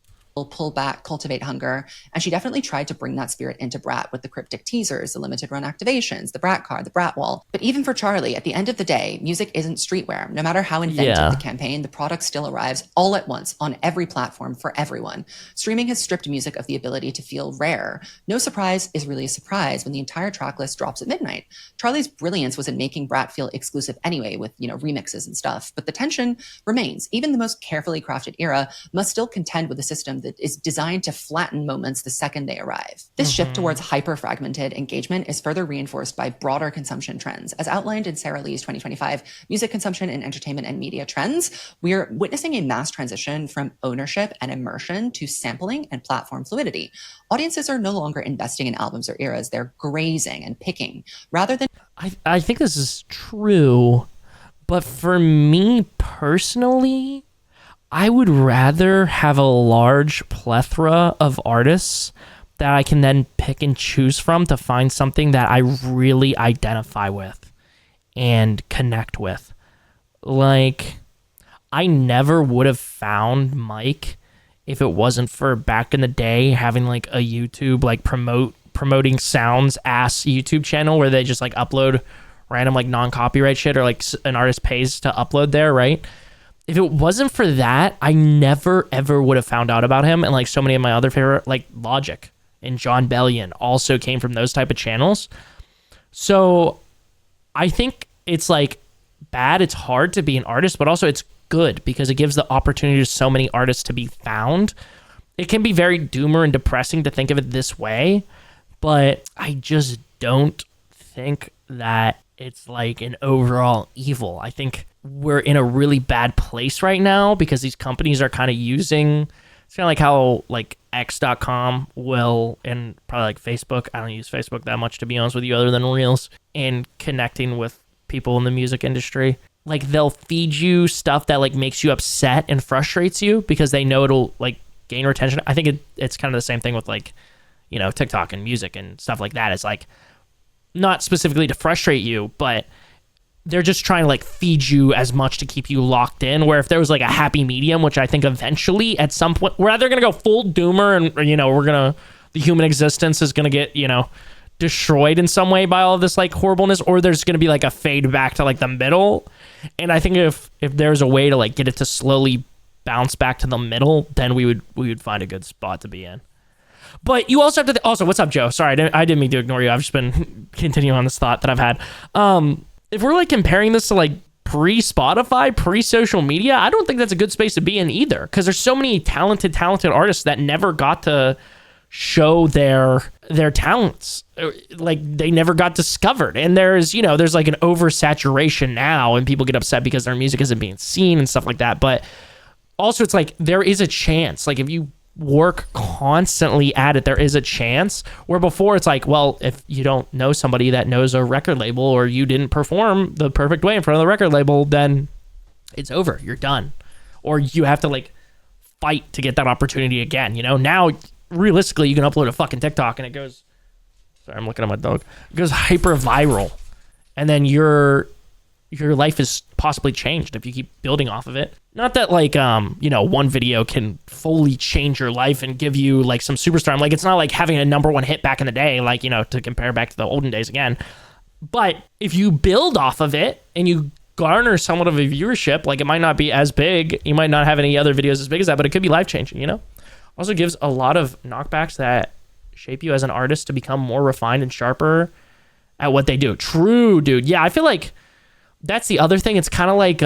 Pull back, cultivate hunger. And she definitely tried to bring that spirit into Brat with the cryptic teasers, the limited run activations, the Brat card, the Brat wall. But even for Charlie, at the end of the day, music isn't streetwear. No matter how inventive the campaign, the product still arrives all at once on every platform for everyone. Streaming has stripped music of the ability to feel rare. No surprise is really a surprise when the entire track list drops at midnight. Charlie's brilliance was in making Brat feel exclusive anyway, with, you know, remixes and stuff. But the tension remains. Even the most carefully crafted era must still contend with a system that is designed to flatten moments the second they arrive. This shift towards hyper-fragmented engagement is further reinforced by broader consumption trends. As outlined in Sarah Lee's 2025 Music Consumption in Entertainment and Media Trends, we're witnessing a mass transition from ownership and immersion to sampling and platform fluidity. Audiences are no longer investing in albums or eras, they're grazing and picking, rather than... I think this is true, but for me personally, I would rather have a large plethora of artists that I can then pick and choose from to find something that I really identify with and connect with. Like, I never would have found Mike if it wasn't for back in the day having like a YouTube, like promoting sounds ass YouTube channel where they just like upload random like non-copyright shit, or like an artist pays to upload there, right? If it wasn't for that, I never, ever would have found out about him. And like so many of my other favorite, like Logic and John Bellion also came from those type of channels. So I think it's like bad. It's hard to be an artist, but also it's good because it gives the opportunity to so many artists to be found. It can be very doomer and depressing to think of it this way, but I just don't think that it's like an overall evil. I think we're in a really bad place right now because these companies are kind of using, it's kind of like how like X.com will, and probably like Facebook. I don't use Facebook that much, to be honest with you, other than Reels, and connecting with people in the music industry. Like they'll feed you stuff that like makes you upset and frustrates you because they know it'll like gain retention. I think it's kind of the same thing with like, you know, TikTok and music and stuff like that. It's like not specifically to frustrate you, but they're just trying to like feed you as much to keep you locked in. Where if there was like a happy medium, which I think eventually at some point we're either going to go full doomer and, you know, the human existence is going to get, you know, destroyed in some way by all of this like horribleness, or there's going to be like a fade back to like the middle. And I think if there's a way to like get it to slowly bounce back to the middle, then we would find a good spot to be in. But you also have to also, what's up, Joe? Sorry, I didn't mean to ignore you. I've just been continuing on this thought that I've had. If we're like comparing this to like pre-Spotify, pre-social media, I don't think that's a good space to be in either, because there's so many talented artists that never got to show their talents. Like they never got discovered. And there's like an oversaturation now, and people get upset because their music isn't being seen and stuff like that. But also it's like there is a chance, like if you work constantly at it, there is a chance. Where before it's like, well, if you don't know somebody that knows a record label, or you didn't perform the perfect way in front of the record label, then it's over, you're done. Or you have to like fight to get that opportunity again. You know, now realistically you can upload a fucking TikTok and it goes, sorry, I'm looking at my dog, it goes hyper viral, and then your life is possibly changed if you keep building off of it. Not that like one video can fully change your life and give you like some superstar. Like it's not like having a number one hit back in the day, like, you know, to compare back to the olden days again. But if you build off of it and you garner somewhat of a viewership, like it might not be as big, you might not have any other videos as big as that, but it could be life changing, you know? Also gives a lot of knockbacks that shape you as an artist to become more refined and sharper at what they do. True, dude. Yeah, I feel like that's the other thing. It's kind of like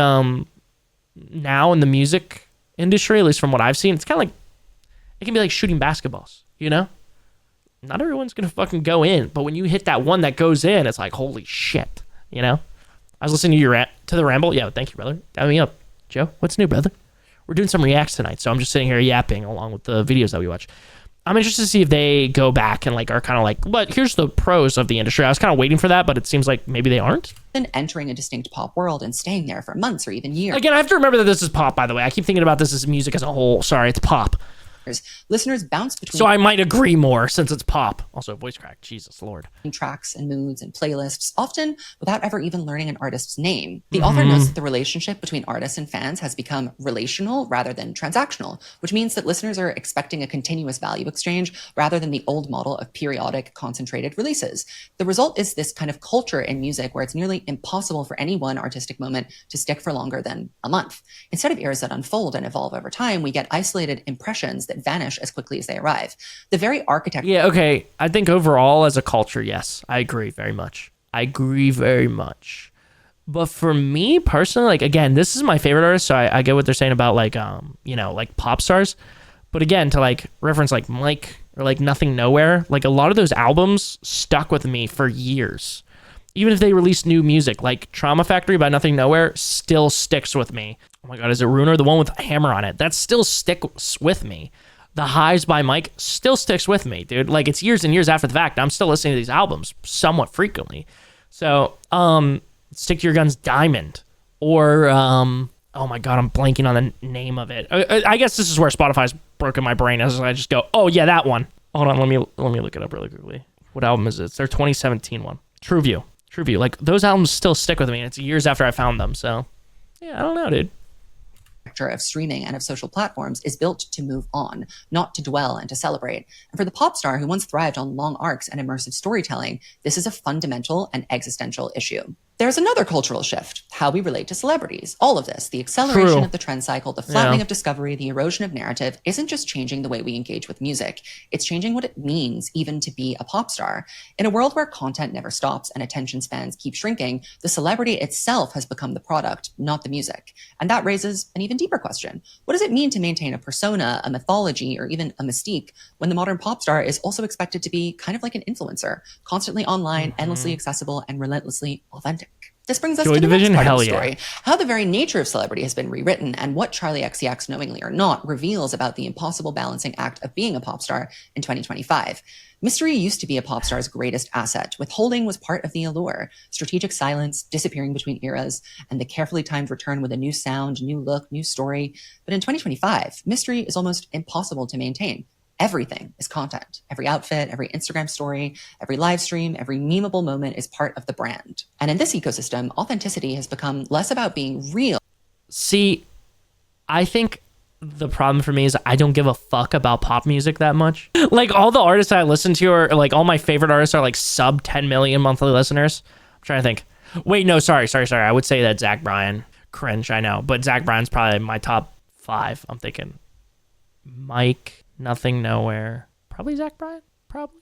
now in the music industry, at least from what I've seen, it's kind of like, it can be like shooting basketballs, you know? Not everyone's going to fucking go in, but when you hit that one that goes in, it's like, holy shit, you know? I was listening to the ramble. Yeah, thank you, brother. Dial me up. Joe, what's new, brother? We're doing some reacts tonight, so I'm just sitting here yapping along with the videos that we watch. I'm interested to see if they go back and like are kind of like, but here's the pros of the industry. I was kind of waiting for that, but it seems like maybe they aren't. Then entering a distinct pop world and staying there for months or even years. Again, I have to remember that this is pop, by the way. I keep thinking about this as music as a whole. Sorry, it's pop. Listeners bounce between. So I might agree more since it's pop. Also, voice crack. Jesus Lord. Tracks and moods and playlists, often without ever even learning an artist's name. The author notes that the relationship between artists and fans has become relational rather than transactional, which means that listeners are expecting a continuous value exchange rather than the old model of periodic, concentrated releases. The result is this kind of culture in music where it's nearly impossible for any one artistic moment to stick for longer than a month. Instead of eras that unfold and evolve over time, we get isolated impressions that vanish as quickly as they arrive. The very architecture. Yeah, okay. I think overall as a culture, yes, I agree very much. But for me personally, like, again, this is my favorite artist, so I get what they're saying about like, like pop stars. But again, to like reference like Mike or like Nothing Nowhere, like a lot of those albums stuck with me for years. Even if they release new music, like Trauma Factory by Nothing Nowhere still sticks with me. Oh my God, is it Ruiner? The one with a hammer on it. That still sticks with me. The Highs by Mike still sticks with me, dude. Like it's years and years after the fact. I'm still listening to these albums somewhat frequently. So, Stick to Your Guns Diamond, or oh my God, I'm blanking on the name of it. I guess this is where Spotify's broken my brain as I just go, oh yeah, that one. Hold on, let me look it up really quickly. What album is it? It's their 2017 one. True View. Like those albums still stick with me, and it's years after I found them. So, yeah, I don't know, dude. infrastructure of streaming and of social platforms is built to move on, not to dwell and to celebrate. And for the pop star who once thrived on long arcs and immersive storytelling, this is a fundamental and existential issue. There's another cultural shift, how we relate to celebrities. All of this, the acceleration of the trend cycle, the flattening of discovery, the erosion of narrative, isn't just changing the way we engage with music. It's changing what it means even to be a pop star. In a world where content never stops and attention spans keep shrinking, the celebrity itself has become the product, not the music. And that raises an even deeper question. What does it mean to maintain a persona, a mythology, or even a mystique when the modern pop star is also expected to be kind of like an influencer, constantly online, endlessly accessible, and relentlessly authentic? This brings us to the next part of the story, how the very nature of celebrity has been rewritten and what Charli XCX, knowingly or not, reveals about the impossible balancing act of being a pop star in 2025. Mystery used to be a pop star's greatest asset. Withholding was part of the allure. Strategic silence, disappearing between eras, and the carefully timed return with a new sound, new look, new story. But in 2025, mystery is almost impossible to maintain. Everything is content. Every outfit, every Instagram story, every live stream, every memeable moment is part of the brand. And in this ecosystem, authenticity has become less about being real. See, I think the problem for me is I don't give a fuck about pop music that much. Like, all the artists I listen to are like, all my favorite artists are like sub 10 million monthly listeners. I'm trying to think. Wait, no, sorry. I would say that Zach Bryan. Cringe, I know. But Zach Bryan's probably my top 5. I'm thinking Mike, Nothing Nowhere. Probably Zach Bryan, probably,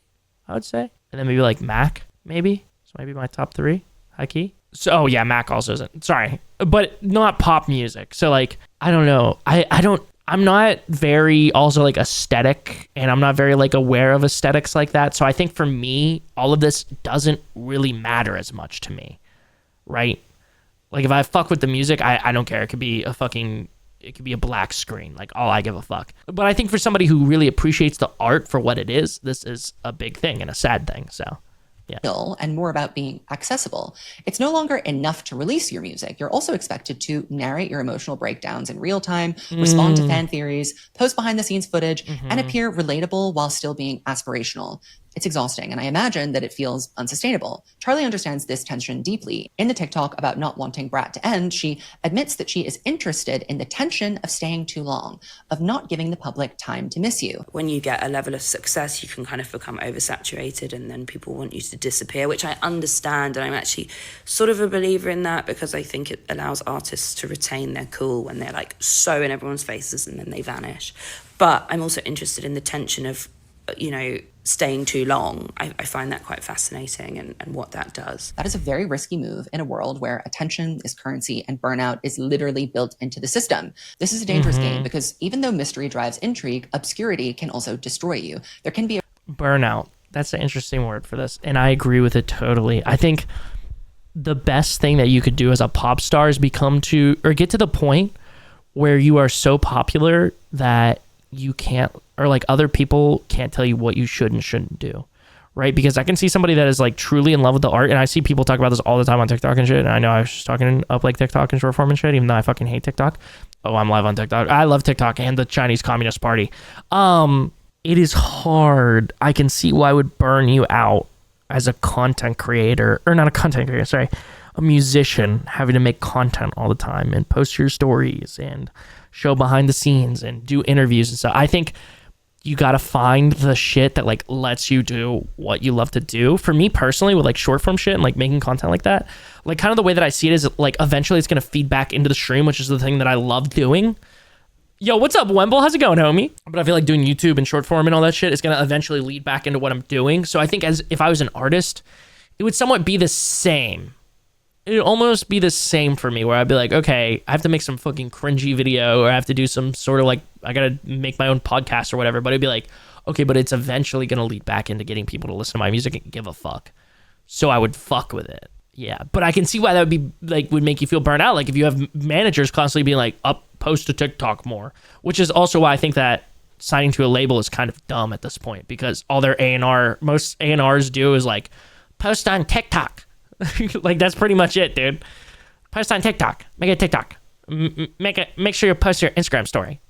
I would say. And then maybe like Mac, maybe. So maybe my top 3, high key. So, oh yeah, Mac also isn't. Sorry. But not pop music. So like, I don't know. I'm not very also like aesthetic, and I'm not very like aware of aesthetics like that. So I think for me, all of this doesn't really matter as much to me, right? Like if I fuck with the music, I don't care. It could be a black screen. Like, all I give a fuck. But I think for somebody who really appreciates the art for what it is, this is a big thing and a sad thing. So yeah. And more about being accessible. It's no longer enough to release your music. You're also expected to narrate your emotional breakdowns in real time, respond to fan theories, post behind the scenes footage, and appear relatable while still being aspirational. It's exhausting, and I imagine that it feels unsustainable. Charli understands this tension deeply. In the TikTok about not wanting Brat to end, she admits that she is interested in the tension of staying too long, of not giving the public time to miss you. When you get a level of success, you can kind of become oversaturated, and then people want you to disappear, which I understand, and I'm actually sort of a believer in that, because I think it allows artists to retain their cool when they're like so in everyone's faces and then they vanish. But I'm also interested in the tension of, you know, staying too long. I find that quite fascinating, and what that does. That is a very risky move in a world where attention is currency and burnout is literally built into the system. This is a dangerous game, because even though mystery drives intrigue, obscurity can also destroy you. There can be burnout. That's an interesting word for this, and I agree with it totally. I think the best thing that you could do as a pop star is get to the point where you are so popular that you can't, or like other people can't tell you what you should and shouldn't do, right? Because I can see somebody that is like truly in love with the art, and I see people talk about this all the time on TikTok and shit, and I know I was just talking up like TikTok and short form and shit, even though I fucking hate TikTok. Oh, I'm live on TikTok. I love TikTok and the Chinese Communist Party. It is hard. I can see why it would burn you out as a content creator, or not a content creator, sorry, a musician, having to make content all the time and post your stories and show behind the scenes and do interviews and stuff. I think you got to find the shit that like lets you do what you love to do. For me personally, with like short form shit and like making content like that, like kind of the way that I see it is like eventually it's going to feed back into the stream, which is the thing that I love doing. Yo, what's up, Wemble? How's it going, homie? But I feel like doing YouTube and short form and all that shit is going to eventually lead back into what I'm doing. So I think as if I was an artist, it would somewhat be the same. It would almost be the same for me, where I'd be like, okay, I have to make some fucking cringy video, or I have to do some sort of like, I gotta make my own podcast or whatever. But it'd be like, okay, but it's eventually gonna lead back into getting people to listen to my music and give a fuck. So I would fuck with it. Yeah, but I can see why that would be like, would make you feel burnt out. Like if you have managers constantly being like, post to TikTok more, which is also why I think that signing to a label is kind of dumb at this point, because all their most A&Rs do is like, post on TikTok. Like that's pretty much it, dude. Post on TikTok. Make a TikTok. Make sure you post your Instagram story.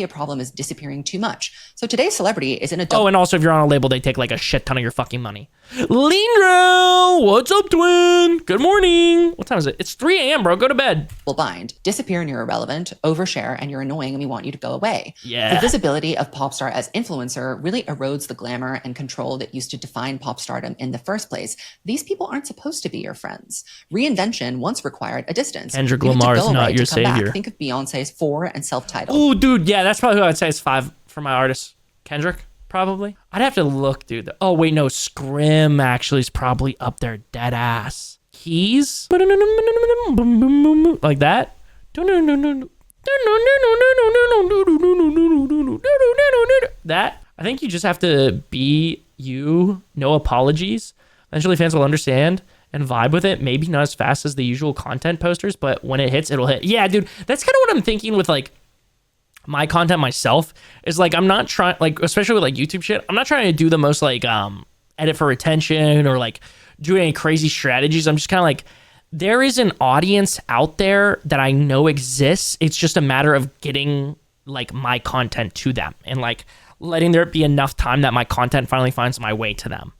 a problem is disappearing too much. So today's celebrity is in a Oh, and also if you're on a label, they take like a shit ton of your fucking money. Lindro, what's up, twin? Good morning. What time is it? It's 3 a.m., bro. Go to bed. bind, disappear and you're irrelevant, overshare and you're annoying and we want you to go away. Yeah. The visibility of pop star as influencer really erodes the glamour and control that used to define pop stardom in the first place. These people aren't supposed to be your friends. Reinvention once required a distance. Kendrick Lamar is not your savior. Think of Beyonce's 4 and self-titled. Oh, dude, yeah, that's probably who I'd say is 5 for my artist. Kendrick, probably. I'd have to look, dude. Oh, wait, no, Scrim actually is probably up there, dead ass. Keys, like that. That, I think you just have to be you, no apologies. Eventually fans will understand and vibe with it. Maybe not as fast as the usual content posters, but when it hits, it'll hit. Yeah, dude, that's kind of what I'm thinking with like my content myself is like, I'm not trying, like, especially with like YouTube shit, I'm not trying to do the most like edit for retention or like do any crazy strategies. I'm just kind of like, there is an audience out there that I know exists. It's just a matter of getting like my content to them and like letting there be enough time that my content finally finds my way to them,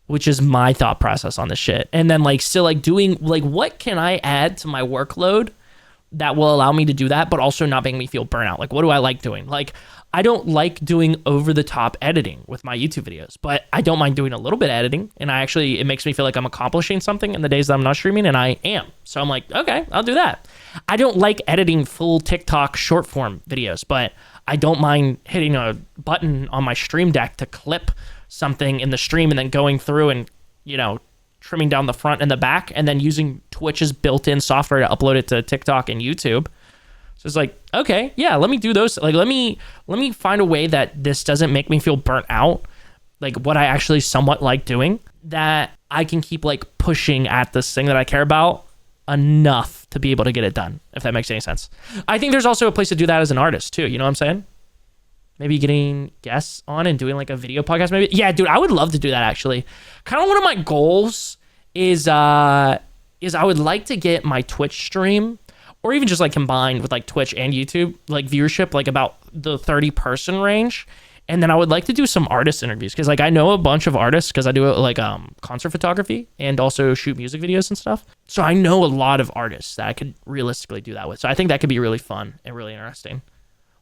which is my thought process on this shit. And then like still like doing like, what can I add to my workload that will allow me to do that, but also not make me feel burnout? Like, what do I like doing? Like, I don't like doing over the top editing with my YouTube videos, but I don't mind doing a little bit of editing. And it makes me feel like I'm accomplishing something in the days that I'm not streaming, and I am. So I'm like, okay, I'll do that. I don't like editing full TikTok short form videos, but I don't mind hitting a button on my stream deck to clip something in the stream and then going through and, you know, trimming down the front and the back and then using Twitch's built-in software to upload it to TikTok and YouTube. So it's like, okay, yeah, let me do those. Like, let me find a way that this doesn't make me feel burnt out. Like what I actually somewhat like doing, that I can keep like pushing at this thing that I care about enough to be able to get it done, if that makes any sense. I think there's also a place to do that as an artist too. You know what I'm saying? Maybe getting guests on and doing like a video podcast maybe. Yeah, dude, I would love to do that actually. Kind of one of my goals is I would like to get my Twitch stream, or even just like combined with like Twitch and YouTube, like viewership, like about the 30 person range. And then I would like to do some artist interviews, because like I know a bunch of artists, because I do like concert photography and also shoot music videos and stuff. So I know a lot of artists that I could realistically do that with. So I think that could be really fun and really interesting.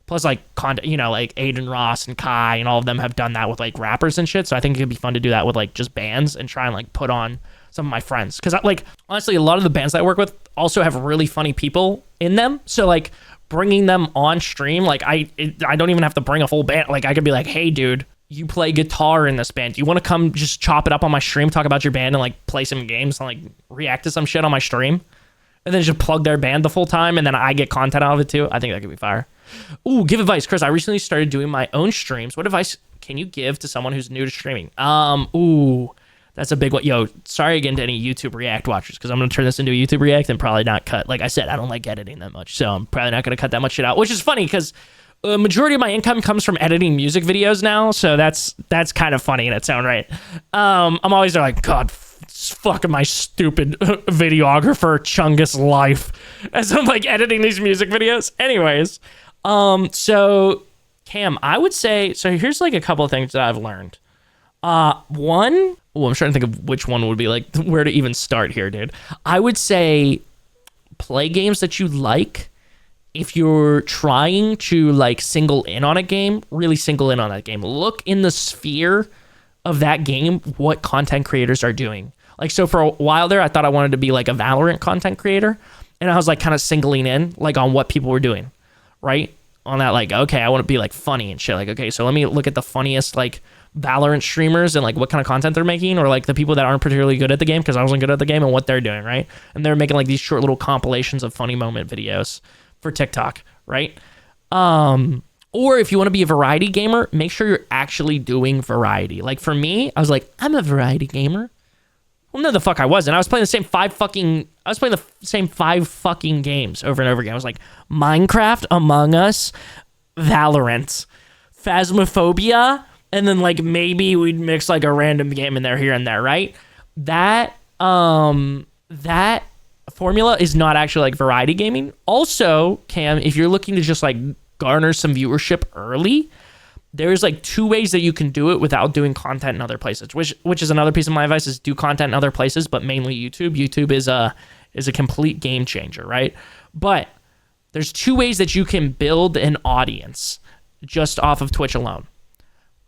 Plus like you know, like Aiden Ross and Kai and all of them have done that with like rappers and shit. So I think it could be fun to do that with like just bands and try and like put on some of my friends. Because like honestly, a lot of the bands that I work with also have really funny people in them. So like bringing them on stream, like I don't even have to bring a full band. Like I could be like, hey dude, you play guitar in this band, you want to come just chop it up on my stream, talk about your band and like play some games and like react to some shit on my stream, and then just plug their band the full time, and then I get content out of it too. I think that could be fire. Ooh, give advice. Chris, I recently started doing my own streams. What advice can you give to someone who's new to streaming? Ooh, that's a big one. Yo, sorry again to any YouTube React watchers, because I'm going to turn this into a YouTube React and probably not cut. Like I said, I don't like editing that much, so I'm probably not going to cut that much shit out, which is funny because the majority of my income comes from editing music videos now, so that's kind of funny in its own right. I'm always there like, God, fucking my stupid videographer Chungus life as I'm like editing these music videos. Anyways, so Cam, I would say, so here's like a couple of things that I've learned. One, I'm trying to think of which one would be like where to even start here, dude. I would say play games that you like. If you're trying to like single in on a game, really single in on that game. Look in the sphere of that game, what content creators are doing. Like, so for a while there, I thought I wanted to be like a Valorant content creator, and I was like kind of singling in like on what people were doing, right? On that, like, okay, I want to be like funny and shit. Like, okay, so let me look at the funniest like Valorant streamers and like what kind of content they're making, or like the people that aren't particularly good at the game, because I wasn't good at the game, and what they're doing, right? And they're making like these short little compilations of funny moment videos for TikTok, right? Or if you want to be a variety gamer, make sure you're actually doing variety. Like for me, I was like, I'm a variety gamer. Well, no, the fuck I wasn't. I was playing the same five fucking games over and over again. I was like Minecraft, Among Us, Valorant, Phasmophobia, and then like maybe we'd mix like a random game in there here and there, right? That formula is not actually like variety gaming. Also, Cam, if you're looking to just like garner some viewership early, there's like 2 ways that you can do it without doing content in other places, which is another piece of my advice, is do content in other places, but mainly YouTube. YouTube is a complete game changer, right? But there's 2 ways that you can build an audience just off of Twitch alone.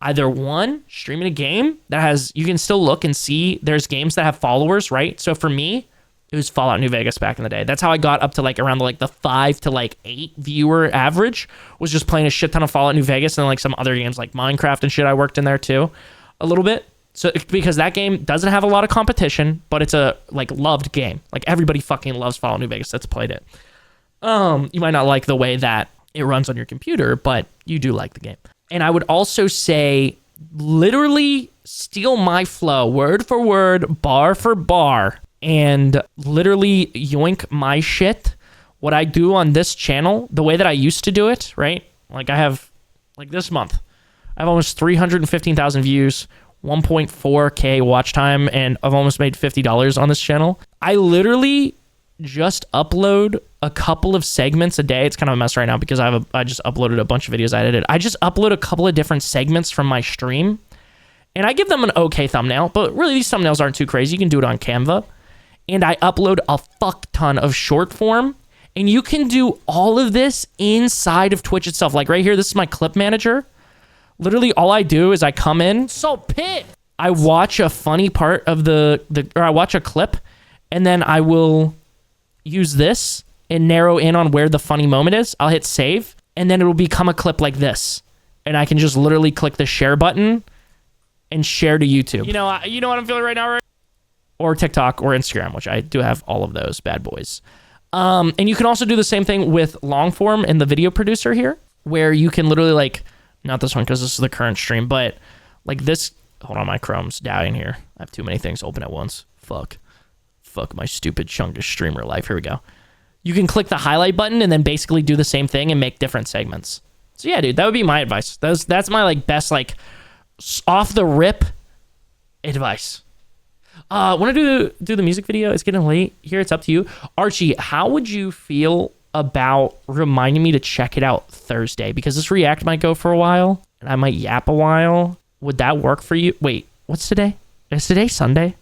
Either one, streaming a game that has, you can still look and see there's games that have followers, right? So for me, it was Fallout New Vegas back in the day. That's how I got up to like around like the 5 to like 8 viewer average, was just playing a shit ton of Fallout New Vegas, and like some other games like Minecraft and shit I worked in there too a little bit. So because that game doesn't have a lot of competition, but it's a like loved game. Like everybody fucking loves Fallout New Vegas that's played it. You might not like the way that it runs on your computer, but you do like the game. And I would also say literally steal my flow word for word, bar for bar, and literally yoink my shit. What I do on this channel, the way that I used to do it, right? Like I have, like this month, I have almost 315,000 views, 1.4K watch time, and I've almost made $50 on this channel. I literally just upload a couple of segments a day. It's kind of a mess right now because I just uploaded a bunch of videos I edited. I just upload a couple of different segments from my stream, and I give them an okay thumbnail, but really these thumbnails aren't too crazy. You can do it on Canva. And I upload a fuck ton of short form, and you can do all of this inside of Twitch itself. Like right here, this is my clip manager. Literally all I do is I come in, I watch a funny part of or I watch a clip, and then I will use this and narrow in on where the funny moment is. I'll hit save, and then it will become a clip like this. And I can just literally click the share button and share to YouTube. You know what I'm feeling right now, right? Or TikTok or Instagram, which I do have all of those bad boys. And you can also do the same thing with long form in the video producer here, where you can literally like, not this one because this is the current stream, but like this, hold on, my Chrome's dying here. I have too many things open at once. Fuck my stupid chunkish streamer life. Here we go. You can click the highlight button and then basically do the same thing and make different segments. So yeah, dude, that would be my advice. That's my like best like off the rip advice. Want to do the music video? It's getting late here. It's up to you. Archie, how would you feel about reminding me to check it out Thursday? Because this react might go for a while, and I might yap a while. Would that work for you? Wait, what's today? Is today Sunday?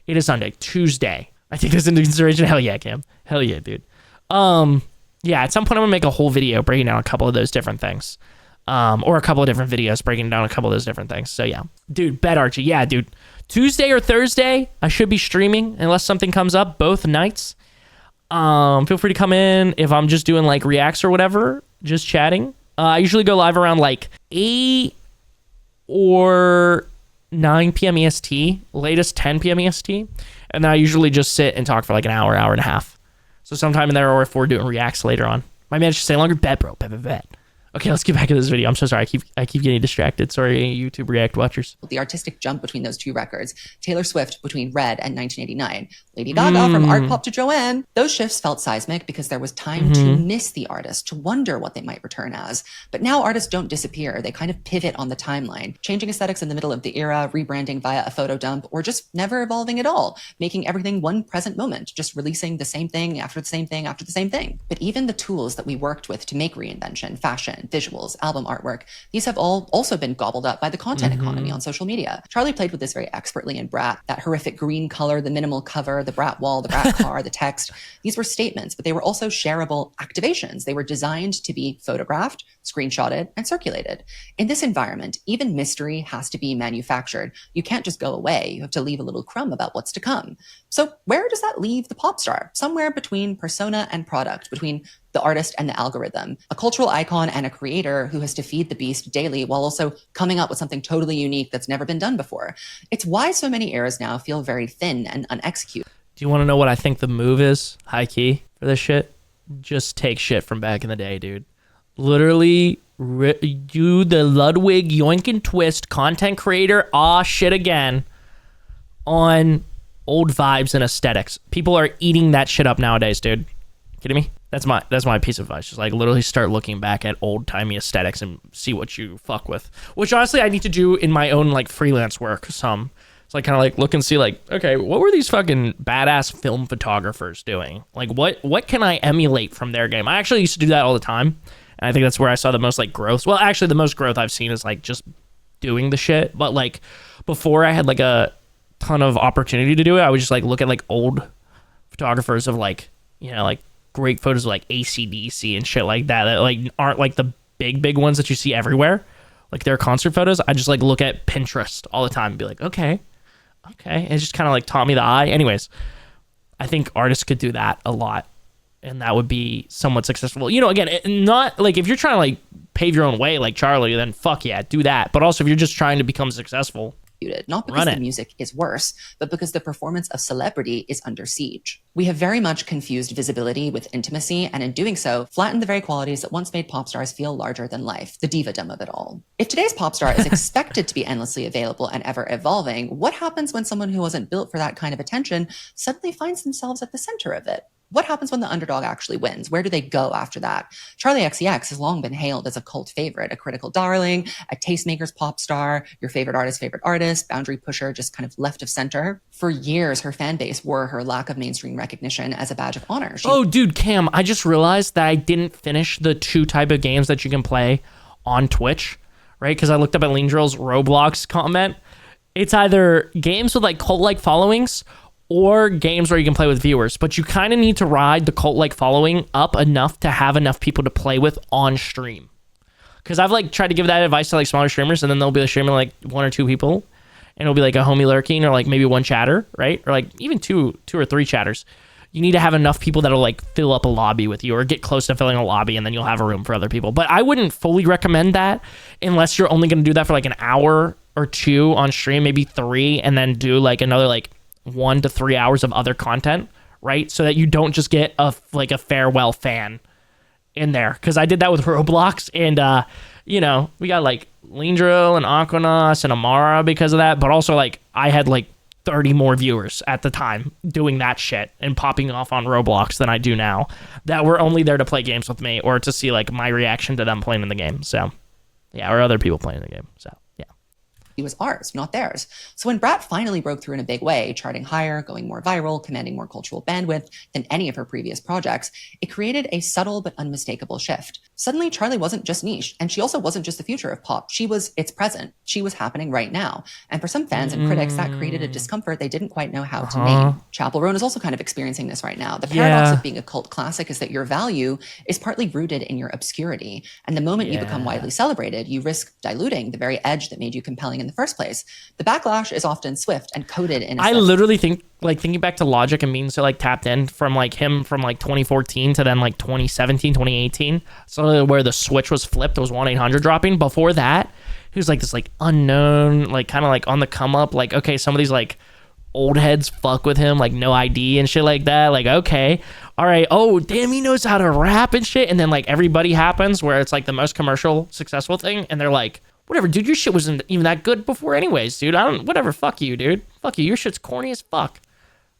It is Sunday. Tuesday. I take this into consideration. Hell yeah, Cam. Hell yeah, dude. Yeah, at some point I'm going to make a whole video breaking down a couple of those different things. Or a couple of different videos breaking down a couple of those different things. So yeah. Dude, bet Archie. Yeah, dude. Tuesday or Thursday, I should be streaming unless something comes up both nights. Feel free to come in if I'm just doing like reacts or whatever, just chatting. I usually go live around like 8 or 9 p.m. EST, latest 10 p.m. EST. And then I usually just sit and talk for like an hour, hour and a half. So sometime in there, or if we're doing reacts later on. My man should say longer. Bet, bro. Bet. Okay, let's get back to this video. I'm so sorry. I keep getting distracted. Sorry, YouTube React watchers. The artistic jump between those 2 records, Taylor Swift between Red and 1989, Lady Gaga from Art Pop to Joanne. Those shifts felt seismic because there was time to miss the artist, to wonder what they might return as. But now artists don't disappear. They kind of pivot on the timeline, changing aesthetics in the middle of the era, rebranding via a photo dump, or just never evolving at all, making everything one present moment, just releasing the same thing after the same thing after the same thing. But even the tools that we worked with to make reinvention, fashion, visuals, album artwork, these have all also been gobbled up by the content economy on social media. Charlie played with this very expertly in Brat, that horrific green color, the minimal cover, the Brat wall, the Brat car, the text. These were statements, but they were also shareable activations. They were designed to be photographed, screenshotted, and circulated. In this environment, even mystery has to be manufactured. You can't just go away. You have to leave a little crumb about what's to come. So where does that leave the pop star? Somewhere between persona and product, between the artist and the algorithm, a cultural icon and a creator who has to feed the beast daily while also coming up with something totally unique that's never been done before. It's why so many eras now feel very thin and unexecuted. Do you want to know what I think the move is, high key, for this shit? Just take shit from back in the day, dude. Literally do the Ludwig yoink and twist content creator shit again on old vibes and aesthetics. People are eating that shit up nowadays, dude. Kidding me? That's my piece of advice. Just like literally start looking back at old timey aesthetics and see what you fuck with. Which honestly I need to do in my own like freelance work some. So I kind of like look and see like, okay, what were these fucking badass film photographers doing? Like what can I emulate from their game? I actually used to do that all the time. And I think that's where I saw the most like growth. Well, actually the most growth I've seen is like just doing the shit. But like before I had like a ton of opportunity to do it, I would just like look at like old photographers of like, you know, like great photos of like AC/DC and shit like that like aren't like the big ones that you see everywhere, like their concert photos. I just like look at Pinterest all the time and be like, okay, it just kind of like taught me the eye. Anyways, I think artists could do that a lot, and that would be somewhat successful. You know, again, not like if you're trying to like pave your own way like Charlie, then fuck yeah, do that. But also if you're just trying to become successful, not because the music is worse, but because the performance of celebrity is under siege. We have very much confused visibility with intimacy, and in doing so, flattened the very qualities that once made pop stars feel larger than life, the diva-dom of it all. If today's pop star is expected to be endlessly available and ever evolving, what happens when someone who wasn't built for that kind of attention suddenly finds themselves at the center of it? What happens when the underdog actually wins? Where do they go after that? Charlie XCX has long been hailed as a cult favorite, a critical darling, a tastemaker's pop star, your favorite artist, boundary pusher, just kind of left of center. For years, her fan base wore her lack of mainstream recognition as a badge of honor. Oh, dude, Cam, I just realized that I didn't finish the 2 type of games that you can play on Twitch, right? Because I looked up at Lean Drill's Roblox comment. It's either games with like cult-like followings or games where you can play with viewers, but you kind of need to ride the cult-like following up enough to have enough people to play with on stream. Because I've like tried to give that advice to like smaller streamers, and then they'll be like streaming like 1 or 2 people, and it'll be like a homie lurking or like maybe 1 chatter, right? Or like even two or 3 chatters. You need to have enough people that'll like fill up a lobby with you or get close to filling a lobby, and then you'll have a room for other people. But I wouldn't fully recommend that unless you're only going to do that for like an hour or 2 on stream, maybe 3, and then do like another like 1 to 3 hours of other content, right? So that you don't just get a farewell fan in there. Because I did that with Roblox, and you know, we got like Lindro and Aquanos and Amara because of that, but also like I had like 30 more viewers at the time doing that shit and popping off on Roblox than I do now, that were only there to play games with me or to see like my reaction to them playing in the game. So yeah, or other people playing the game. So it was ours, not theirs. So when Brat finally broke through in a big way, charting higher, going more viral, commanding more cultural bandwidth than any of her previous projects, it created a subtle but unmistakable shift. Suddenly, Charlie wasn't just niche, and she also wasn't just the future of pop. She was its present. She was happening right now. And for some fans and critics, that created a discomfort they didn't quite know how to name. Chapel Roan is also kind of experiencing this right now. The paradox of being a cult classic is that your value is partly rooted in your obscurity. And the moment you become widely celebrated, you risk diluting the very edge that made you compelling in the first place. The backlash is often swift and coded in I literally think, like, thinking back to Logic and being so like tapped in from like him from like 2014 to then like 2017, 2018, so where the switch was flipped, it was 1-800 dropping. Before that, he was like this like unknown, like kind of like on the come up, like, okay, some of these like old heads fuck with him, like No ID and shit like that, like, okay, all right, oh damn, he knows how to rap and shit. And then like Everybody happens, where it's like the most commercial successful thing, and they're like, whatever, dude, your shit wasn't even that good before anyways, dude. Whatever, fuck you, dude. Fuck you. Your shit's corny as fuck.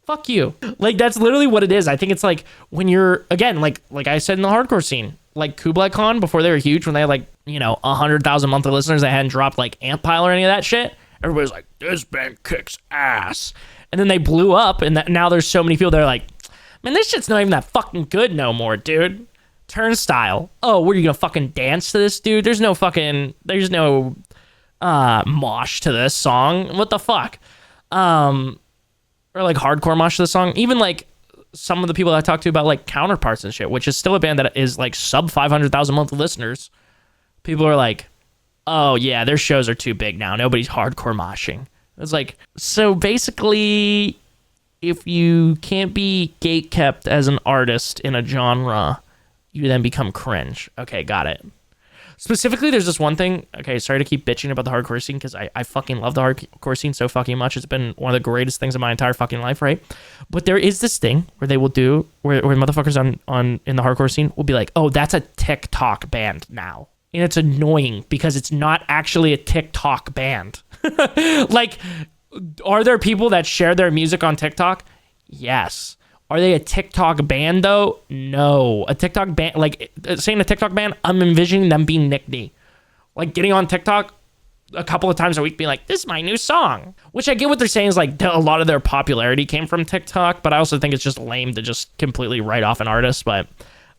Fuck you. Like, that's literally what it is. I think it's like when you're, again, like I said in the hardcore scene, like Kublai Khan, before they were huge, when they had like, you know, 100,000 monthly listeners, they hadn't dropped like Amp Pile or any of that shit. Everybody's like, this band kicks ass. And then they blew up, and now there's so many people that are like, man, this shit's not even that fucking good no more, dude. Turnstile. Oh, what are you gonna fucking dance to this, dude? There's no mosh to this song. What the fuck? Or like hardcore mosh to the song. Even like some of the people I talked to about like Counterparts and shit, which is still a band that is like sub 500,000 monthly listeners. People are like, oh yeah, their shows are too big now. Nobody's hardcore moshing. It's like, so basically, if you can't be gatekept as an artist in a genre, you then become cringe. Okay, got it. Specifically, there's this one thing. Okay, sorry to keep bitching about the hardcore scene, because I fucking love the hardcore scene so fucking much. It's been one of the greatest things in my entire fucking life, right? But there is this thing where they will do, where motherfuckers on in the hardcore scene will be like, oh, that's a TikTok band now. And it's annoying because it's not actually a TikTok band. Like, are there people that share their music on TikTok? Yes. Are they a TikTok band though? No. A TikTok band, like saying a TikTok band, I'm envisioning them being Nick D. Like getting on TikTok a couple of times a week being like, this is my new song. Which I get what they're saying is like a lot of their popularity came from TikTok, but I also think it's just lame to just completely write off an artist. But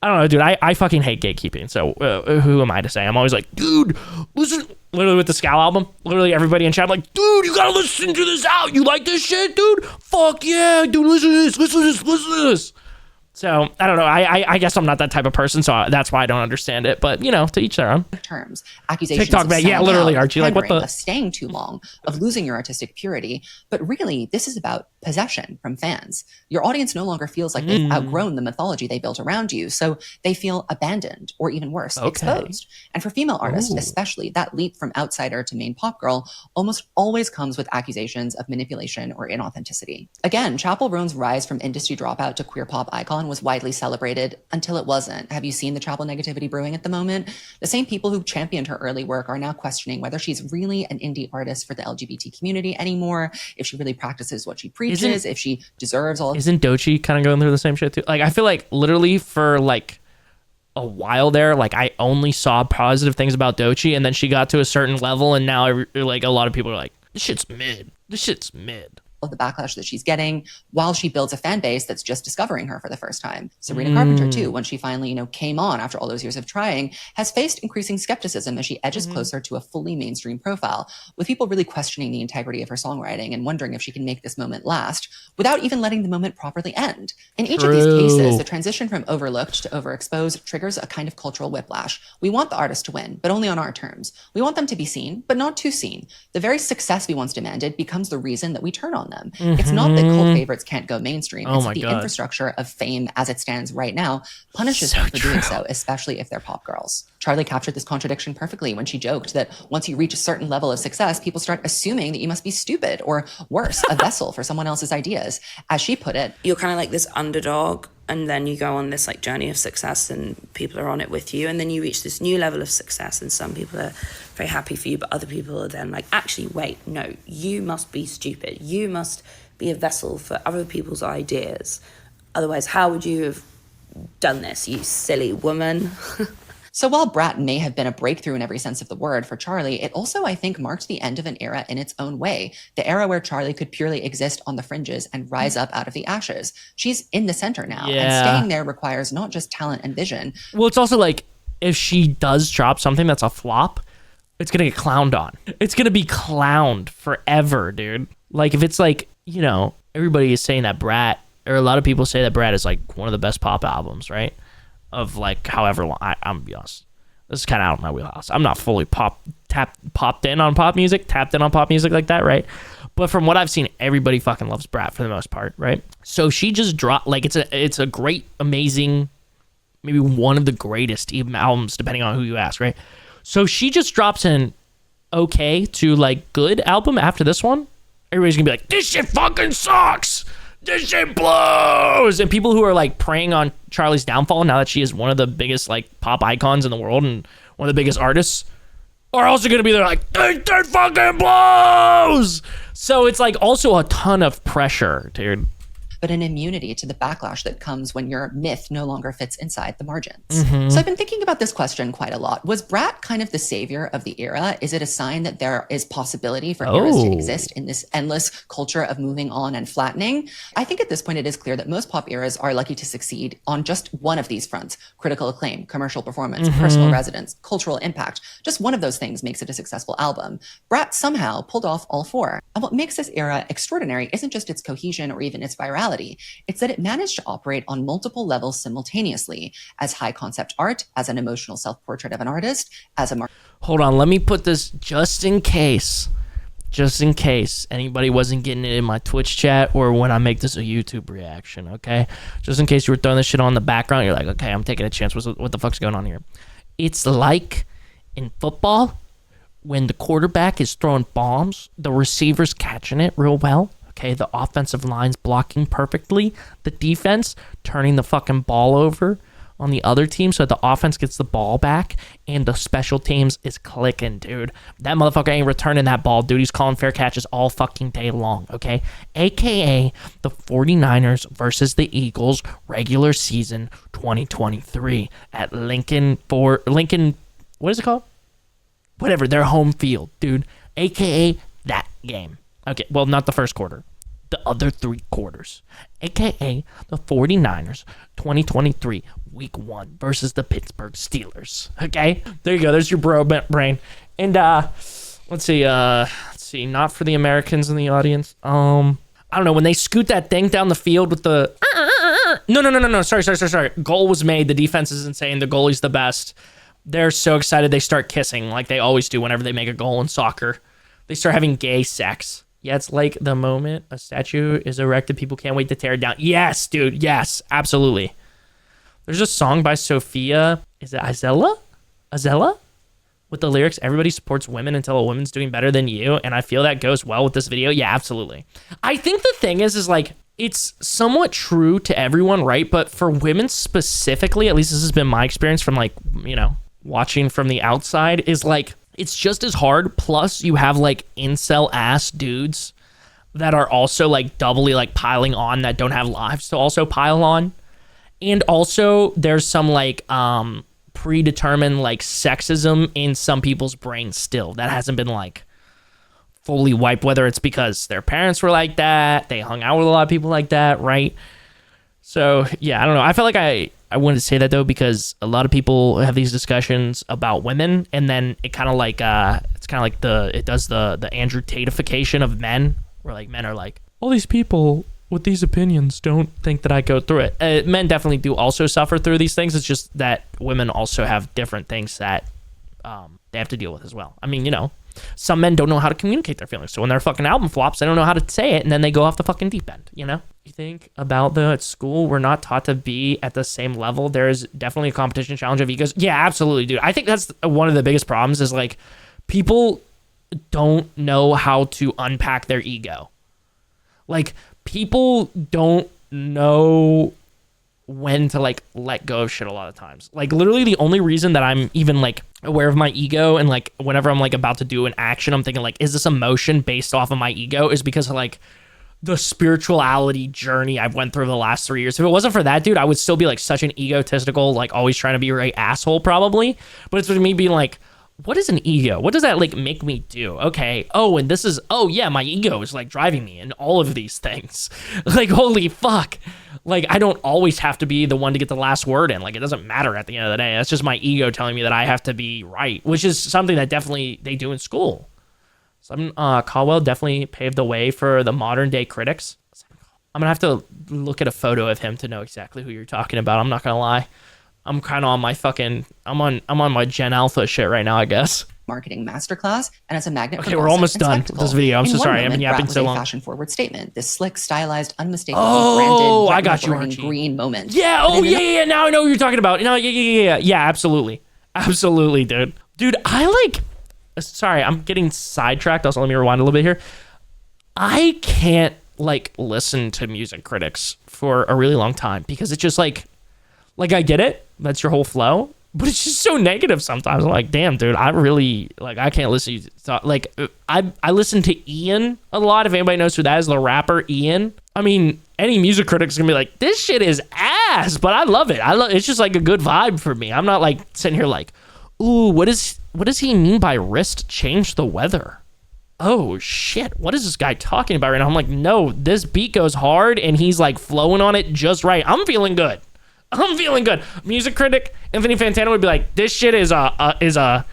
I don't know, dude. I fucking hate gatekeeping. So who am I to say? I'm always like, dude, listen. Literally with the Scowl album, literally everybody in chat like, dude, you gotta listen to this out. You like this shit, dude? Fuck yeah, dude. Listen to this. Listen to this. Listen to this. So I don't know. I guess I'm not that type of person, so that's why I don't understand it. But to each their own. Terms, accusations TikTok of man, yeah, literally, out, Archie. Like what the? Of staying too long, of losing your artistic purity. But really, this is about possession from fans. Your audience no longer feels like they've outgrown the mythology they built around you, so they feel abandoned or even worse, exposed. And for female artists, especially, that leap from outsider to main pop girl almost always comes with accusations of manipulation or inauthenticity. Again, Chappell Roan's rise from industry dropout to queer pop icon was widely celebrated until it wasn't. Have you seen the Chappell negativity brewing at the moment? The same people who championed her early work are now questioning whether she's really an indie artist for the LGBT community anymore, if she really practices what she preaches, if she deserves all. Isn't Doechii kind of going through the same shit too? Like, I feel like literally for like a while there, like I only saw positive things about Doechii, and then she got to a certain level, and now like a lot of people are like, this shit's mid. This shit's mid. Of the backlash that she's getting while she builds a fan base that's just discovering her for the first time. Sabrina Carpenter too, when she finally, came on after all those years of trying, has faced increasing skepticism as she edges closer to a fully mainstream profile, with people really questioning the integrity of her songwriting and wondering if she can make this moment last without even letting the moment properly end. In each of these cases, the transition from overlooked to overexposed triggers a kind of cultural whiplash. We want the artist to win, but only on our terms. We want them to be seen, but not too seen. The very success we once demanded becomes the reason that we turn on them. It's not that cult favorites can't go mainstream. It's that the infrastructure of fame as it stands right now punishes them for doing so, especially if they're pop girls. Charlie captured this contradiction perfectly when she joked that once you reach a certain level of success, people start assuming that you must be stupid or worse, a vessel for someone else's ideas. As she put it, you're kind of like this underdog, and then you go on this like journey of success and people are on it with you, and then you reach this new level of success and some people are very happy for you, but other people are then like, actually wait, no, you must be stupid, you must be a vessel for other people's ideas, otherwise how would you have done this, you silly woman? So while Brat may have been a breakthrough in every sense of the word for Charlie, it also, I think, marked the end of an era in its own way. The era where Charlie could purely exist on the fringes and rise up out of the ashes. She's in the center now, and staying there requires not just talent and vision. Well, it's also like, if she does drop something that's a flop, it's going to get clowned on. It's going to be clowned forever, dude. Like, if it's like, everybody is saying that Brat, or a lot of people say that Brat is like one of the best pop albums, right? Of like however long. I'm gonna be honest, this is kind of out of my wheelhouse. I'm not fully tapped in on pop music like that, right? But from what I've seen, everybody fucking loves Brat for the most part, right? So she just dropped, like, it's a great, amazing, maybe one of the greatest even albums, depending on who you ask, right? So she just drops an okay to like good album after this one. Everybody's gonna be like, this shit fucking sucks. This shit blows. And people who are like preying on Charlie's downfall now that she is one of the biggest like pop icons in the world and one of the biggest artists are also gonna be there like, this shit fucking blows. So it's like also a ton of pressure, dude. But an immunity to the backlash that comes when your myth no longer fits inside the margins. So I've been thinking about this question quite a lot. Was Brat kind of the savior of the era? Is it a sign that there is possibility for eras to exist in this endless culture of moving on and flattening? I think at this point it is clear that most pop eras are lucky to succeed on just one of these fronts: critical acclaim, commercial performance, personal resonance, cultural impact. Just one of those things makes it a successful album. Brat somehow pulled off all four. And what makes this era extraordinary isn't just its cohesion or even its virality. It's that it managed to operate on multiple levels simultaneously, as high concept art, as an emotional self-portrait of an artist, as a Hold on, let me put this just in case anybody wasn't getting it in my Twitch chat or when I make this a YouTube reaction, okay? Just in case you were throwing this shit on in the background, you're like, okay, I'm taking a chance. What the fuck's going on here? It's like in football, when the quarterback is throwing bombs, the receiver's catching it real well. Okay, the offensive line's blocking perfectly. The defense turning the fucking ball over on the other team so the offense gets the ball back and the special teams is clicking, dude. That motherfucker ain't returning that ball, dude. He's calling fair catches all fucking day long, okay? AKA the 49ers versus the Eagles regular season 2023 at Lincoln, what is it called? Whatever, their home field, dude. AKA that game. Okay, well, not the first quarter. the other 3 quarters, aka the 49ers 2023 week 1 versus the Pittsburgh Steelers. Okay, there you go. There's your bro brain. And let's see, not for the Americans in the audience. I don't know, when they scoot that thing down the field with the no, sorry, goal was made, the defense is insane, the goalie's the best, they're so excited they start kissing like they always do whenever they make a goal in soccer. They start having gay sex. Yeah, it's like the moment a statue is erected, people can't wait to tear it down. Yes, dude, yes, absolutely. There's a song by Sophia, is it Azella with the lyrics, everybody supports women until a woman's doing better than you, and I feel that goes well with this video. Yeah, absolutely. I think the thing is like, it's somewhat true to everyone, right? But for women specifically, at least this has been my experience from like, you know, watching from the outside, is like, it's just as hard. Plus you have like incel ass dudes that are also like doubly like piling on, that don't have lives to also pile on. And also there's some like, predetermined like sexism in some people's brains still that hasn't been like fully wiped, whether it's because their parents were like that, they hung out with a lot of people like that, right? So yeah, I don't know, I felt like I wanted to say that though, because a lot of people have these discussions about women, and then it kind of like it's kind of like it does the Andrew Tate-ification of men, where like men are like, all these people with these opinions don't think that I go through it. Men definitely do also suffer through these things. It's just that women also have different things that they have to deal with as well. I mean, you know, some men don't know how to communicate their feelings. So when their fucking album flops, they don't know how to say it, and then they go off the fucking deep end, you know? You think about at school, we're not taught to be at the same level. There's definitely a competition challenge of egos. Yeah, absolutely, dude. I think that's one of the biggest problems is like, people don't know how to unpack their ego. Like, people don't know when to like let go of shit a lot of times. Like literally the only reason that I'm even like aware of my ego, and like whenever I'm like about to do an action, I'm thinking like, is this emotion based off of my ego, is because of like the spirituality journey I've went through the last 3 years. If it wasn't for that, dude, I would still be like such an egotistical, like always trying to be a right asshole probably. But it's with me being like, what is an ego? What does that like make me do? Okay. Oh, and this is, oh yeah, my ego is like driving me in all of these things. Like, holy fuck. Like, I don't always have to be the one to get the last word in. Like, it doesn't matter at the end of the day. That's just my ego telling me that I have to be right, which is something that definitely they do in school. So Caldwell definitely paved the way for the modern day critics. I'm gonna have to look at a photo of him to know exactly who you're talking about. I'm not gonna lie. I'm kind of on my fucking, I'm on my Gen Alpha shit right now, I guess. Marketing masterclass, and it's a magnet. Okay, we're almost done with this video. I'm so sorry. I've been yapping so long. Fashion-forward statement. This slick, stylized, unmistakably branded, I got you, Archie. Green moment. Yeah. Oh, yeah. Now I know what you're talking about. No, yeah. Absolutely, dude. Dude, I like. Sorry, I'm getting sidetracked. Also, let me rewind a little bit here. I can't like listen to music critics for a really long time because it's just like I get it. That's your whole flow. But it's just so negative sometimes. I'm like, damn, dude, I really, like, I can't listen to you. Like, I listen to Ian a lot. If anybody knows who that is, the rapper Ian. I mean, any music critic's gonna be like, this shit is ass, but I love it. It's just like a good vibe for me. I'm not like sitting here like, ooh, what does he mean by wrist change the weather? Oh shit, what is this guy talking about right now? I'm like, no, this beat goes hard and he's like flowing on it just right. I'm feeling good. Music critic Anthony Fantano would be like, this shit is a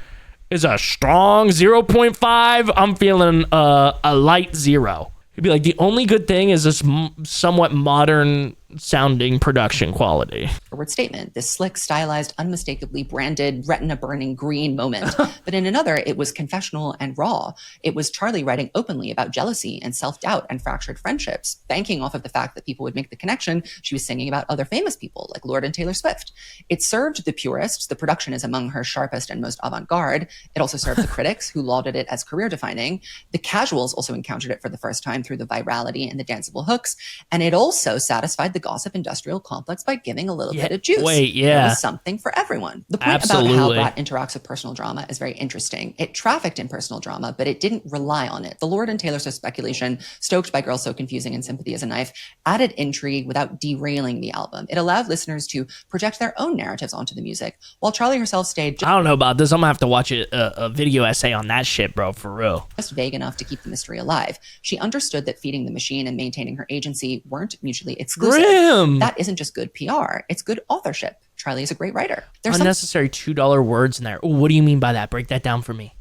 strong 0.5. I'm feeling a light 0. He'd be like, the only good thing is this somewhat modern sounding production quality. Forward statement. This slick, stylized, unmistakably branded, retina-burning green moment. But in another, it was confessional and raw. It was Charlie writing openly about jealousy and self-doubt and fractured friendships, banking off of the fact that people would make the connection she was singing about other famous people like Lorde and Taylor Swift. It served the purists. The production is among her sharpest and most avant-garde. It also served the critics, who lauded it as career-defining. The casuals also encountered it for the first time through the virality and the danceable hooks. And it also satisfied the gossip industrial complex by giving a little bit of juice. Wait, There was something for everyone. The point about how Brat interacts with personal drama is very interesting. It trafficked in personal drama, but it didn't rely on it. The Lorde and Taylor Swift speculation, stoked by Girls So Confusing and Sympathy as a Knife, added intrigue without derailing the album. It allowed listeners to project their own narratives onto the music, while Charlie herself stayed I don't know about this. I'm gonna have to watch a video essay on that shit, bro, for real. Just vague enough to keep the mystery alive. She understood that feeding the machine and maintaining her agency weren't mutually exclusive. That isn't just good PR, it's good authorship. Charlie is a great writer. There's unnecessary $2 words in there. Ooh, what do you mean by that? Break that down for me.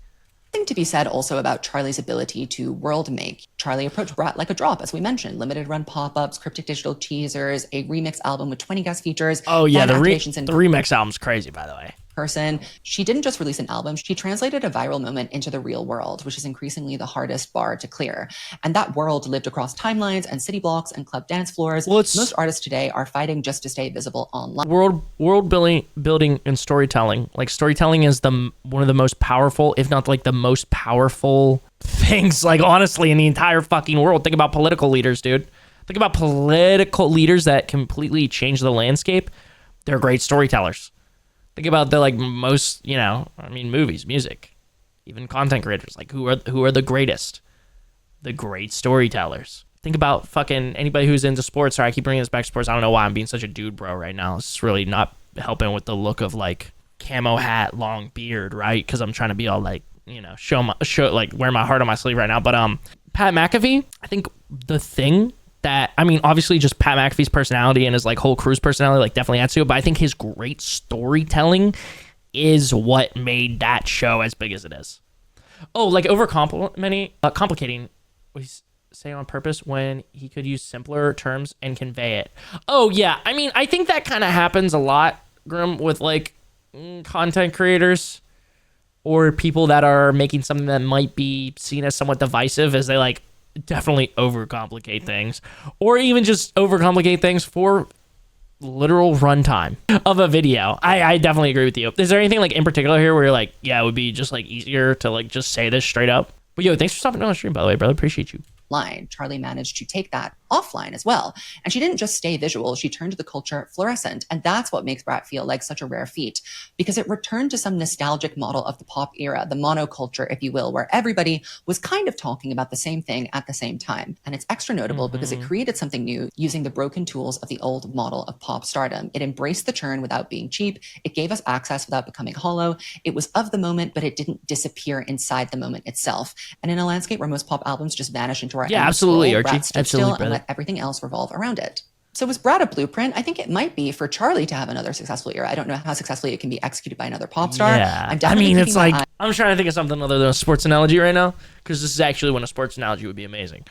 Something to be said also about Charlie's ability to world make. Charlie approached Brat like a drop, as we mentioned. Limited run pop-ups, cryptic digital teasers, a remix album with 20 guest features. Oh yeah, the remix album's crazy, by the way. Person. She didn't just release an album, she translated a viral moment into the real world, which is increasingly the hardest bar to clear. And that world lived across timelines and city blocks and club dance floors. Most artists today are fighting just to stay visible online. World building and storytelling. Like, storytelling is one of the most powerful, if not like the most powerful things, like, honestly, in the entire fucking world. Think about political leaders, dude. Think about political leaders that completely change the landscape. They're great storytellers. Think about the most, movies, music, even content creators. Like, who are the greatest? The great storytellers. Think about fucking anybody who's into sports. Sorry, I keep bringing this back to sports. I don't know why I'm being such a dude bro right now. It's really not helping with the look of like camo hat, long beard, right? Because I'm trying to be all like, show like wear my heart on my sleeve right now. But Pat McAfee, I think the thing that, obviously just Pat McAfee's personality and his like whole crew's personality like definitely adds to it, but I think his great storytelling is what made that show as big as it is. Oh, like complicating what he's saying on purpose when he could use simpler terms and convey it. Oh yeah, I think that kind of happens a lot, Grim, with like content creators or people that are making something that might be seen as somewhat divisive, as they like definitely overcomplicate things, or even just overcomplicate things for literal runtime of a video. I definitely agree with you. Is there anything like in particular here where you're like, yeah, it would be just like easier to like just say this straight up? But yo, thanks for stopping on the stream, by the way, brother. Appreciate you. Charlie managed to take that offline as well. And she didn't just stay visual, she turned the culture fluorescent. And that's what makes Brat feel like such a rare feat, because it returned to some nostalgic model of the pop era, the monoculture, if you will, where everybody was kind of talking about the same thing at the same time. And it's extra notable because it created something new using the broken tools of the old model of pop stardom. It embraced the churn without being cheap. It gave us access without becoming hollow. It was of the moment, but it didn't disappear inside the moment itself. And in a landscape where most pop albums just vanish into our absolutely, Archie. Brat stood still and let everything else revolve around it. So was Brat a blueprint? I think it might be for Charlie to have another successful era. I don't know how successfully it can be executed by another pop star. Yeah. It's like, I'm trying to think of something other than a sports analogy right now, because this is actually when a sports analogy would be amazing.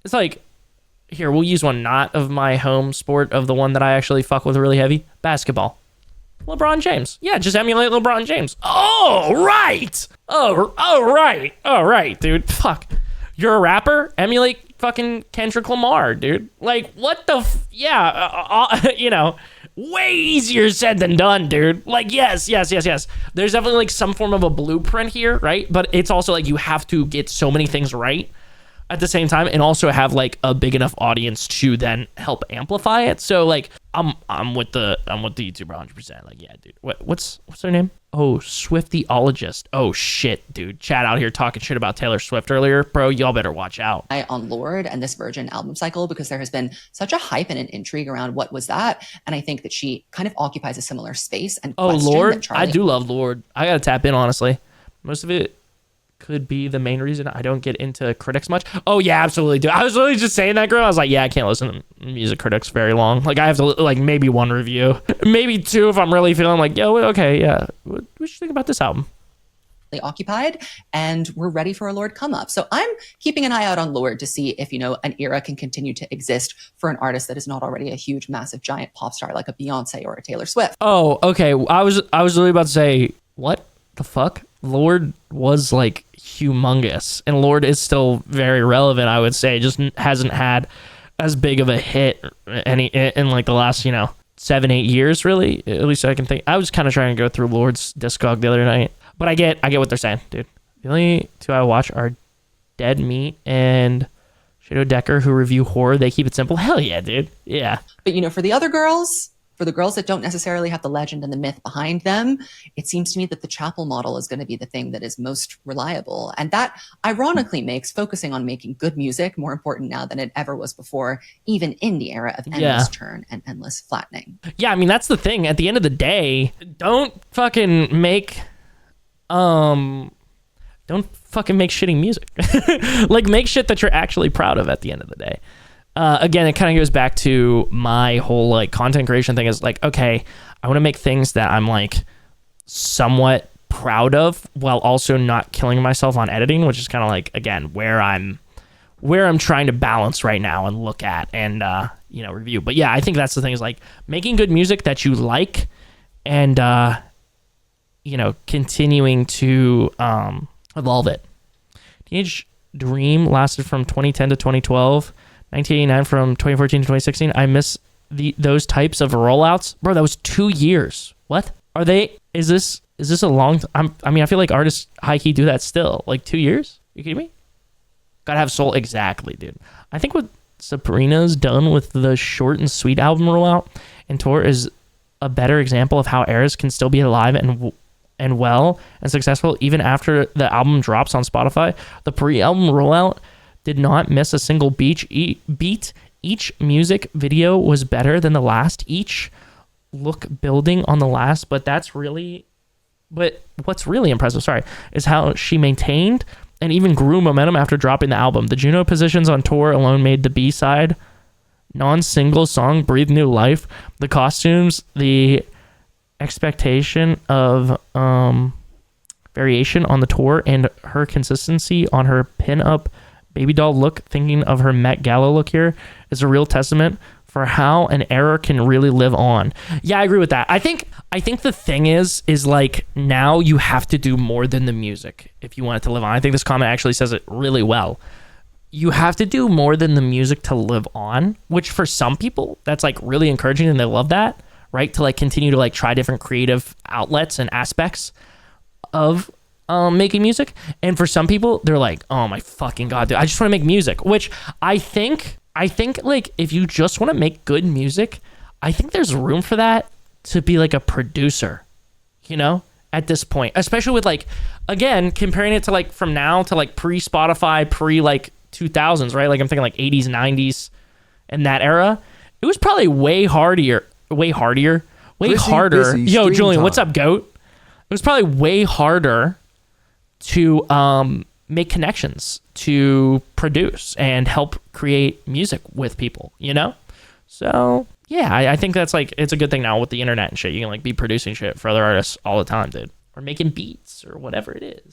It's like, here, we'll use one not of my home sport, of the one that I actually fuck with really heavy. Basketball. LeBron James. Yeah, just emulate LeBron James. Oh, right. Oh, right, dude. Fuck. You're a rapper? Emulate fucking Kendrick Lamar, dude. Like, what the way easier said than done, dude. Like, yes. There's definitely like some form of a blueprint here, right? But it's also like you have to get so many things right at the same time, and also have like a big enough audience to then help amplify it. So like I'm with the YouTuber 100%. Like, yeah, dude. What's her name? Oh, Swiftyologist. Oh shit, dude. Chat out here talking shit about Taylor Swift earlier. Bro, y'all better watch out. On Lorde and this Virgin album cycle, because there has been such a hype and an intrigue around what was that. And I think that she kind of occupies a similar space. And Lorde. I do love Lorde. I gotta tap in, honestly. Most of it could be the main reason I don't get into critics much. Oh yeah, absolutely, dude. I was literally just saying that, girl. I was like, yeah, I can't listen to music critics very long. Like, I have to like maybe one review, maybe two if I'm really feeling like, yo, okay, yeah, what you think about this album? Occupied, and we're ready for a Lorde come up. So I'm keeping an eye out on Lorde to see if an era can continue to exist for an artist that is not already a huge, massive, giant pop star like a Beyonce or a Taylor Swift. Oh, okay. I was really about to say, what the fuck? Lorde was like humongous, and Lorde is still very relevant, I would say. Just hasn't had as big of a hit in like the last 7-8 years, really, at least I can think. I was kind of trying to go through Lorde's discog the other night, but I get what they're saying, dude. The only two I watch are Dead Meat and Shadow Decker, who review horror, they keep it simple. Hell yeah, dude. Yeah. But, you know, for the other girls, for the girls that don't necessarily have the legend and the myth behind them, it seems to me that the chapel model is going to be the thing that is most reliable. And that ironically makes focusing on making good music more important now than it ever was before, even in the era of endless churn and endless flattening. Yeah, I mean, that's the thing. At the end of the day, don't fucking make shitty music. Like, make shit that you're actually proud of at the end of the day. Again, it kind of goes back to my whole like content creation thing is like, okay, I want to make things that I'm like somewhat proud of while also not killing myself on editing, which is kind of like, again, where I'm trying to balance right now and look at and, review. But yeah, I think that's the thing is like making good music that you like and, continuing to evolve it. Teenage Dream lasted from 2010 to 2012. 1989 from 2014 to 2016. I miss those types of rollouts. Bro, that was 2 years. What? Are they, is this a long, I feel like artists high-key do that still. Like 2 years? You kidding me? Gotta have soul. Exactly, dude. I think what Sabrina's done with the short and sweet album rollout and tour is a better example of how eras can still be alive and well and successful even after the album drops on Spotify. The pre-album rollout did not miss a single beat. Each music video was better than the last. Each look building on the last. But what's really impressive, is how she maintained and even grew momentum after dropping the album. The Juno positions on tour alone made the B-side non-single song breathe new life. The costumes, the expectation of variation on the tour, and her consistency on her pin-up baby doll look, thinking of her Met Gala look here, is a real testament for how an era can really live on. Yeah, I agree with that. I think the thing is like now you have to do more than the music if you want it to live on. I think this comment actually says it really well. You have to do more than the music to live on, which for some people that's like really encouraging and they love that, right? To like continue to like try different creative outlets and aspects of making music. And for some people they're like, oh my fucking god, dude, I just want to make music. Which I think like if you just want to make good music, I think there's room for that to be like a producer, at this point, especially with like, again, comparing it to like from now to like pre-Spotify, pre like 2000s, right? Like I'm thinking like 80s, 90s and that era, it was probably way harder. Yo, Julian, what's up, goat? It was probably way harder to make connections, to produce and help create music with people, So yeah, I think that's like, it's a good thing now with the internet and shit. You can like be producing shit for other artists all the time, dude, or making beats or whatever it is.